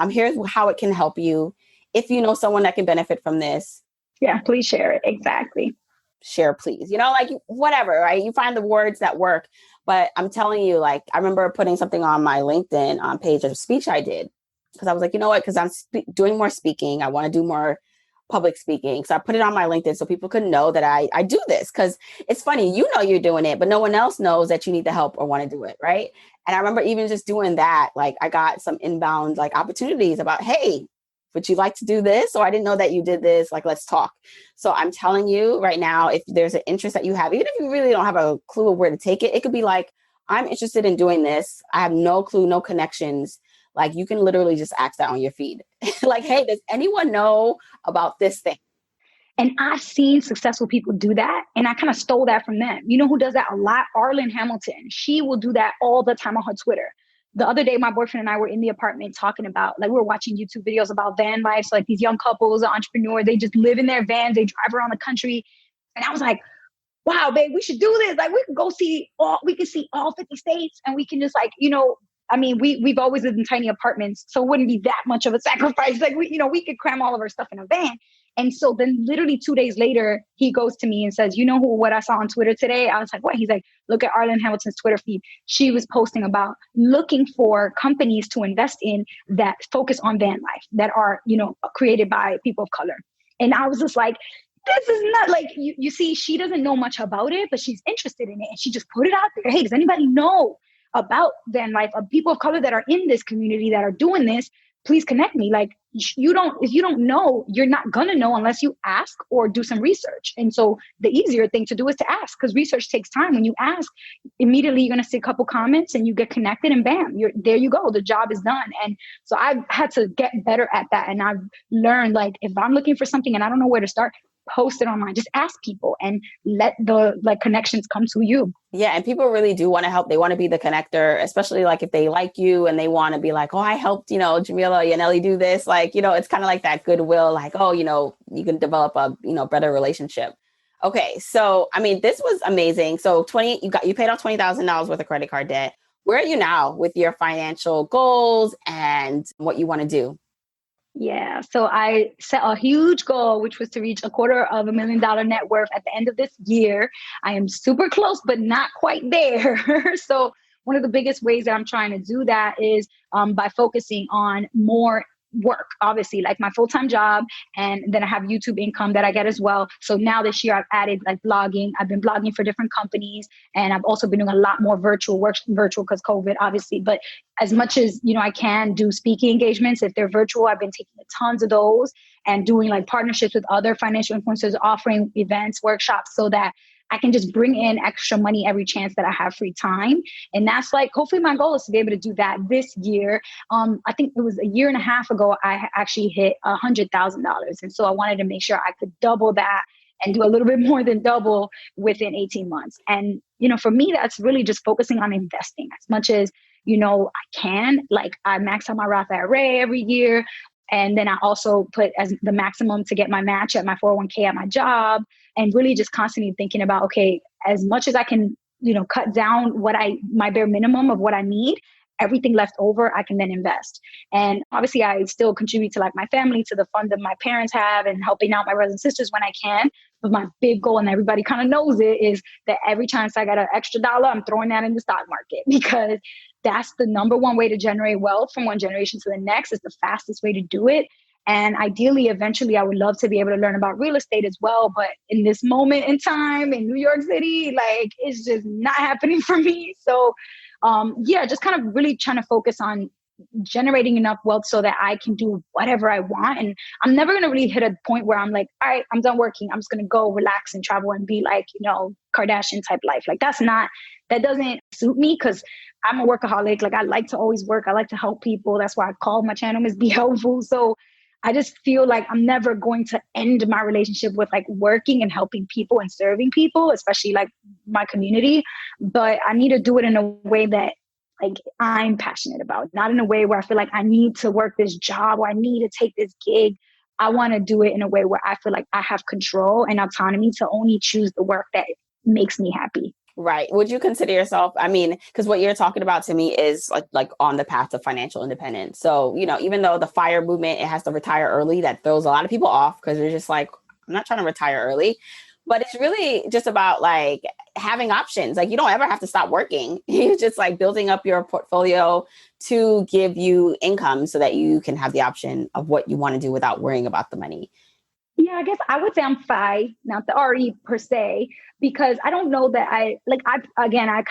Here's how it can help you. If you know someone that can benefit from this. Yeah, please share it. Exactly. Share, please. Like whatever, right? You find the words that work. But I'm telling you, like, I remember putting something on my LinkedIn page of a speech I did. Because I was like, you know what? Because I'm doing more speaking. I want to do more public speaking. So I put it on my LinkedIn so people could know that I do this, because it's funny, you're doing it, but no one else knows that you need the help or want to do it. Right. And I remember even just doing that, like I got some inbound like opportunities about, hey, would you like to do this? Or I didn't know that you did this. Like, let's talk. So I'm telling you right now, if there's an interest that you have, even if you really don't have a clue of where to take it, it could be like, I'm interested in doing this. I have no clue, no connections. Like you can literally just ask that on your feed. Like, hey, does anyone know about this thing? And I've seen successful people do that. And I kind of stole that from them. You know who does that a lot? Arlen Hamilton. She will do that all the time on her Twitter. The other day, my boyfriend and I were in the apartment talking about, like, we were watching YouTube videos about van life. So like these young couples, entrepreneurs, they just live in their vans, they drive around the country. And I was like, wow, babe, we should do this. Like we can see all 50 states and we can just like, we've always lived in tiny apartments, so it wouldn't be that much of a sacrifice. Like we could cram all of our stuff in a van. And so then literally 2 days later, he goes to me and says, you know what I saw on Twitter today? I was like, what? He's like, look at Arlen Hamilton's Twitter feed. She was posting about looking for companies to invest in that focus on van life, that are, created by people of color. And I was just like, this is not like, you see, she doesn't know much about it, but she's interested in it. And she just put it out there. Hey, does anybody know about van life, of people of color that are in this community that are doing this? Please connect me. Like if you don't know, you're not going to know unless you ask or do some research. And so the easier thing to do is to ask, because research takes time. When you ask, immediately you're going to see a couple comments and you get connected and bam, there you go. The job is done. And so I've had to get better at that. And I've learned, like, if I'm looking for something and I don't know where to start, post it online. Just ask people and let the connections come to you. Yeah. And people really do want to help. They want to be the connector, especially like if they like you and they want to be like, oh, I helped, Jamila, Yanely do this. Like, it's kind of like that goodwill, like, oh, you can develop a, better relationship. Okay. So, this was amazing. So you paid off $20,000 worth of credit card debt. Where are you now with your financial goals and what you want to do? Yeah. So I set a huge goal, which was to reach $250,000 net worth at the end of this year. I am super close, but not quite there. So one of the biggest ways that I'm trying to do that is by focusing on more work, obviously, like my full-time job. And then I have YouTube income that I get as well. So now this year I've added like blogging. I've been blogging for different companies. And I've also been doing a lot more virtual because COVID, obviously. But as much as, I can do speaking engagements, if they're virtual, I've been taking tons of those and doing like partnerships with other financial influencers, offering events, workshops, so that I can just bring in extra money every chance that I have free time. And that's like, hopefully my goal is to be able to do that this year. I think it was a year and a half ago, I actually hit $100,000. And so I wanted to make sure I could double that and do a little bit more than double within 18 months. And, for me, that's really just focusing on investing as much as, I can. Like I max out my Roth IRA every year. And then I also put as the maximum to get my match at my 401k at my job, and really just constantly thinking about, okay, as much as I can, cut down my bare minimum of what I need, everything left over, I can then invest. And obviously I still contribute to like my family, to the fund that my parents have, and helping out my brothers and sisters when I can. But my big goal, and everybody kind of knows it, is that every chance I got an extra dollar, I'm throwing that in the stock market, because that's the number one way to generate wealth from one generation to the next. Is the fastest way to do it. And ideally, eventually, I would love to be able to learn about real estate as well. But in this moment in time in New York City, like, it's just not happening for me. So, just kind of really trying to focus on generating enough wealth so that I can do whatever I want. And I'm never going to really hit a point where I'm like, all right, I'm done working. I'm just going to go relax and travel and be like, Kardashian type life. Like that doesn't suit me because I'm a workaholic. Like I like to always work. I like to help people. That's why I call my channel Miss Be Helpful. So I just feel like I'm never going to end my relationship with like working and helping people and serving people, especially like my community. But I need to do it in a way that like I'm passionate about, not in a way where I feel like I need to work this job or I need to take this gig. I want to do it in a way where I feel like I have control and autonomy to only choose the work that makes me happy. Right. Would you consider yourself, I mean, because what you're talking about to me is like on the path to financial independence. So, even though the FIRE movement, it has to retire early, that throws a lot of people off because they're just like, I'm not trying to retire early. But it's really just about like having options. Like you don't ever have to stop working. It's just like building up your portfolio to give you income so that you can have the option of what you want to do without worrying about the money. Yeah, I guess I would say I'm FI, not the RE per se, because I don't know that I kind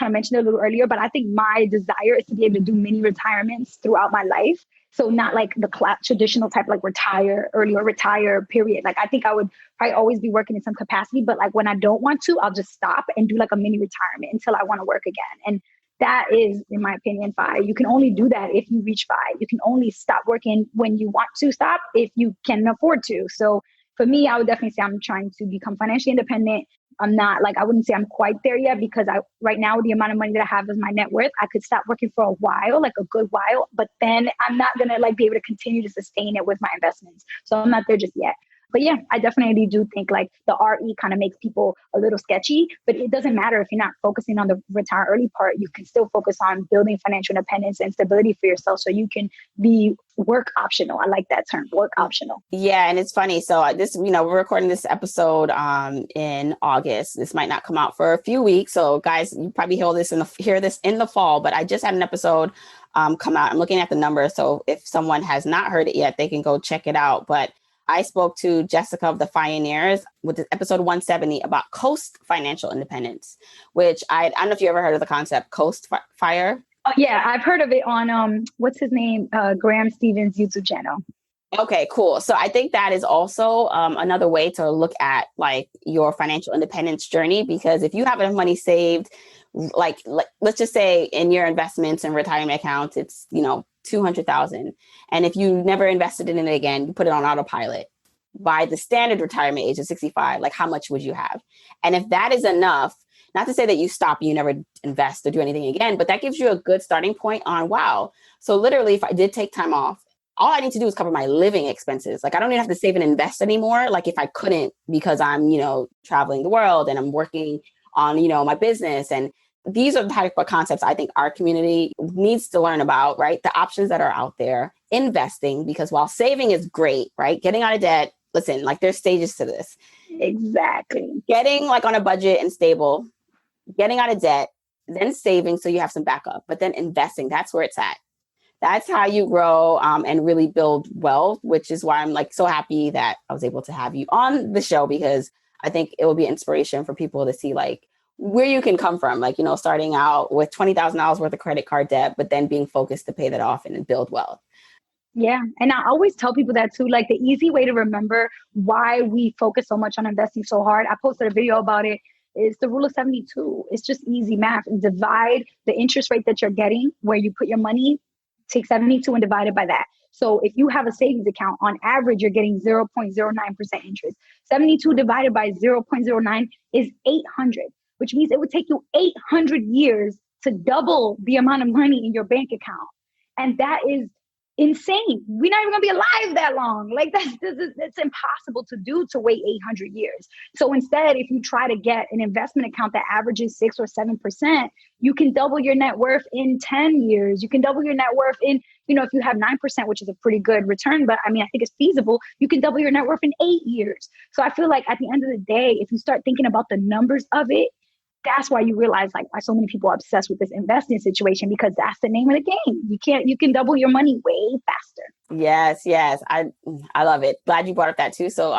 of mentioned it a little earlier, but I think my desire is to be able to do mini retirements throughout my life. So not like the traditional type, like retire early or retire period. Like I think I would probably always be working in some capacity, but like when I don't want to, I'll just stop and do like a mini retirement until I want to work again. And that is, in my opinion, FI. You can only do that if you reach FI. You can only stop working when you want to stop if you can afford to. So for me, I would definitely say I'm trying to become financially independent. I'm not like, I wouldn't say I'm quite there yet because right now, the amount of money that I have is my net worth. I could stop working for a while, like a good while, but then I'm not going to like be able to continue to sustain it with my investments. So I'm not there just yet. But yeah, I definitely do think like the RE kind of makes people a little sketchy, but it doesn't matter if you're not focusing on the retire early part. You can still focus on building financial independence and stability for yourself so you can be work optional. I like that term, work optional. Yeah. And it's funny. So we're recording this episode in August. This might not come out for a few weeks. So guys, you probably hear this in the fall, but I just had an episode come out. I'm looking at the numbers. So if someone has not heard it yet, they can go check it out. But I spoke to Jessica of the Pioneers with episode 170 about Coast Financial Independence, which I don't know if you ever heard of the concept Coast FIRE. Oh, yeah, I've heard of it on, what's his name? Graham Stevens' YouTube channel. Okay, cool. So I think that is also another way to look at like your financial independence journey, because if you have enough money saved, like let's just say in your investments and retirement accounts, it's, 200,000. And if you never invested in it again, you put it on autopilot by the standard retirement age of 65, like how much would you have? And if that is enough, not to say that you stop, you never invest or do anything again, but that gives you a good starting point on, wow. So literally, if I did take time off, all I need to do is cover my living expenses. Like I don't even have to save and invest anymore. Like if I couldn't, because I'm, traveling the world and I'm working on, my business. And these are the type of concepts I think our community needs to learn about, right? The options that are out there, investing, because while saving is great, right? Getting out of debt, listen, like there's stages to this. Exactly. Getting like on a budget and stable, getting out of debt, then saving so you have some backup, but then investing, that's where it's at. That's how you grow and really build wealth, which is why I'm like so happy that I was able to have you on the show, because I think it will be inspiration for people to see like where you can come from, like, starting out with $20,000 worth of credit card debt, but then being focused to pay that off and build wealth. Yeah. And I always tell people that too, like the easy way to remember why we focus so much on investing so hard. I posted a video about it. It's the rule of 72. It's just easy math. Divide the interest rate that you're getting where you put your money, take 72 and divide it by that. So if you have a savings account, on average, you're getting 0.09% interest. 72 divided by 0.09 is 800, which means it would take you 800 years to double the amount of money in your bank account. And that is insane. We're not even gonna be alive that long. Like that's impossible to do, to wait 800 years. So instead, if you try to get an investment account that averages 6 or 7%, you can double your net worth in 10 years. You can double your net worth in, if you have 9%, which is a pretty good return, but I think it's feasible. You can double your net worth in 8 years. So I feel like at the end of the day, if you start thinking about the numbers of it, that's why you realize like why so many people are obsessed with this investing situation, because that's the name of the game. You can double your money way faster. Yes. I love it. Glad you brought up that too. So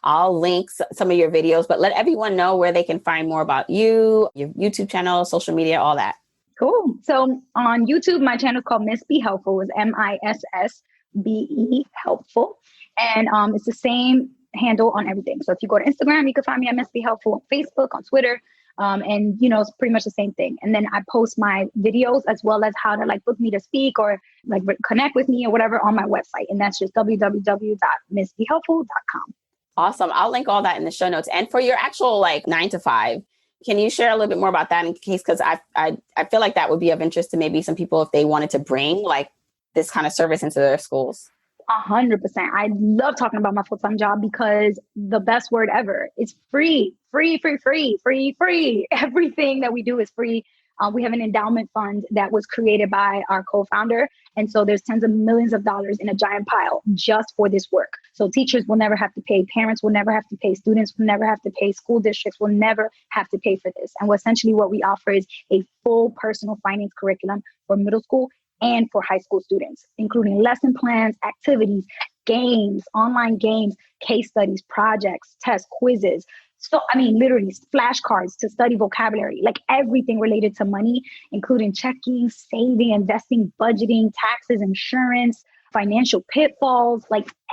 I'll link some of your videos, but let everyone know where they can find more about you, your YouTube channel, social media, all that. Cool. So on YouTube, my channel is called Miss Be Helpful. It's MISSBE Helpful. And it's the same handle on everything. So if you go to Instagram, you can find me at Miss Be Helpful, on Facebook, on Twitter. And it's pretty much the same thing. And then I post my videos as well as how to book me to speak or connect with me or whatever on my website. And that's just www.missbehelpful.com. Awesome. I'll link all that in the show notes. And for your actual 9 to 5, can you share a little bit more about that in case, because I feel like that would be of interest to maybe some people if they wanted to bring this kind of service into their schools. 100%. I love talking about my full-time job because the best word ever is free. Everything that we do is free. We have an endowment fund that was created by our co-founder. And so there's tens of millions of dollars in a giant pile just for this work. So teachers will never have to pay, parents will never have to pay, students will never have to pay, school districts will never have to pay for this. And essentially what we offer is a full personal finance curriculum for middle school and for high school students, including lesson plans, activities, games, online games, case studies, projects, tests, quizzes. So, literally flashcards to study vocabulary, everything related to money, including checking, saving, investing, budgeting, taxes, insurance, financial pitfalls,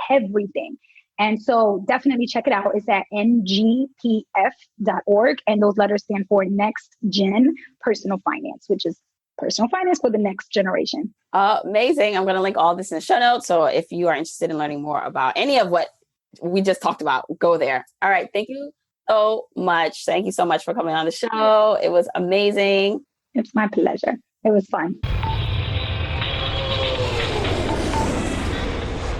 everything. And so definitely check it out. It's at ngpf.org. And those letters stand for Next Gen Personal Finance, which is personal finance for the next generation. Amazing. I'm going to link all this in the show notes. So if you are interested in learning more about any of what we just talked about, go there. All right. Thank you so much. Thank you so much for coming on the show. It was amazing. It's my pleasure. It was fun.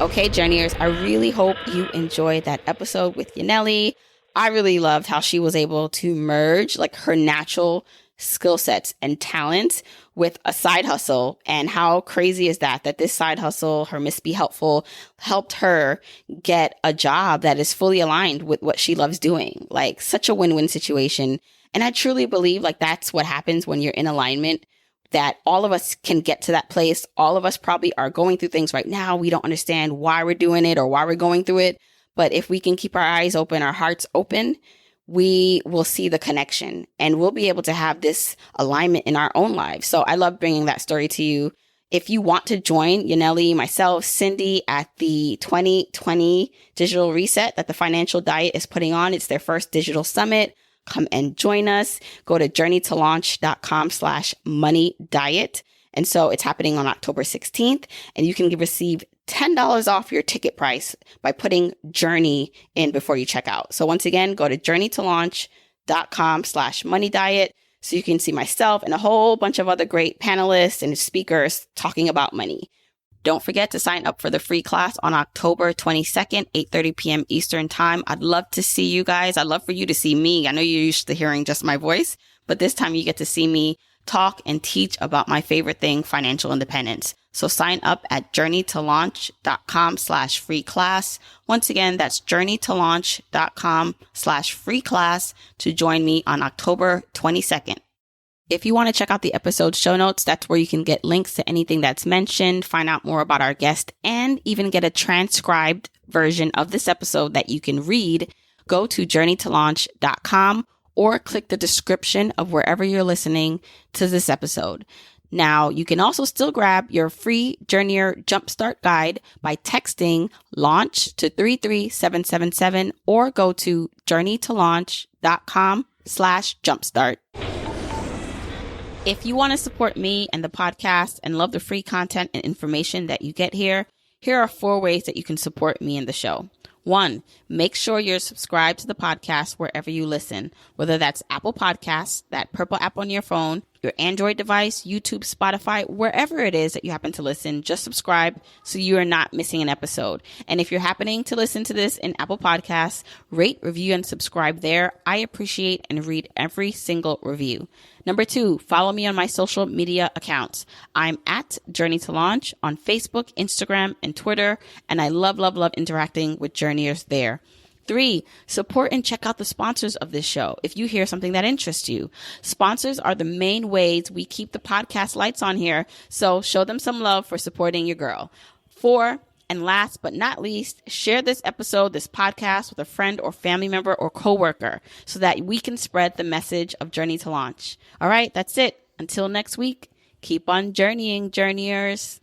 Okay, Journeyers, I really hope you enjoyed that episode with Yanely. I really loved how she was able to merge her natural skill sets and talents with a side hustle. And how crazy is that this side hustle, her Miss Be Helpful, helped her get a job that is fully aligned with what she loves doing. Such a win-win situation. And I truly believe that's what happens when you're in alignment, that all of us can get to that place. All of us probably are going through things right now. We don't understand why we're doing it or why we're going through it. But if we can keep our eyes open, our hearts open, we will see the connection and we'll be able to have this alignment in our own lives. So I love bringing that story to you. If you want to join Yanely, myself, Cindy at the 2020 digital reset that the Financial Diet is putting on, it's their first digital summit. Come and join us. Go to journeytolaunch.com/money diet. And so it's happening on October 16th and you can receive $10 off your ticket price by putting Journey in before you check out. So once again, go to journeytolaunch.com/money diet so you can see myself and a whole bunch of other great panelists and speakers talking about money. Don't forget to sign up for the free class on October 22nd, 8:30 p.m. Eastern time. I'd love to see you guys. I'd love for you to see me. I know you're used to hearing just my voice, but this time you get to see me talk and teach about my favorite thing, financial independence. So sign up at journeytolaunch.com/free class. Once again, that's journeytolaunch.com/free class to join me on October 22nd. If you want to check out the episode show notes, that's where you can get links to anything that's mentioned, find out more about our guest, and even get a transcribed version of this episode that you can read. Go to journeytolaunch.com or click the description of wherever you're listening to this episode. Now, you can also still grab your free Journeyer Jumpstart Guide by texting LAUNCH to 33777 or go to journeytolaunch.com/jumpstart. If you want to support me and the podcast and love the free content and information that you get here, here are 4 ways that you can support me and the show. 1, make sure you're subscribed to the podcast wherever you listen, whether that's Apple Podcasts, that purple app on your phone, your Android device, YouTube, Spotify, wherever it is that you happen to listen, just subscribe so you are not missing an episode. And if you're happening to listen to this in Apple Podcasts, rate, review, and subscribe there. I appreciate and read every single review. Number 2, follow me on my social media accounts. I'm at Journey to Launch on Facebook, Instagram, and Twitter, and I love interacting with journeyers there. 3, support and check out the sponsors of this show if you hear something that interests you. Sponsors are the main ways we keep the podcast lights on here, so show them some love for supporting your girl. 4, and last but not least, share this episode, this podcast with a friend or family member or coworker so that we can spread the message of Journey to Launch. All right, that's it. Until next week, keep on journeying, journeyers.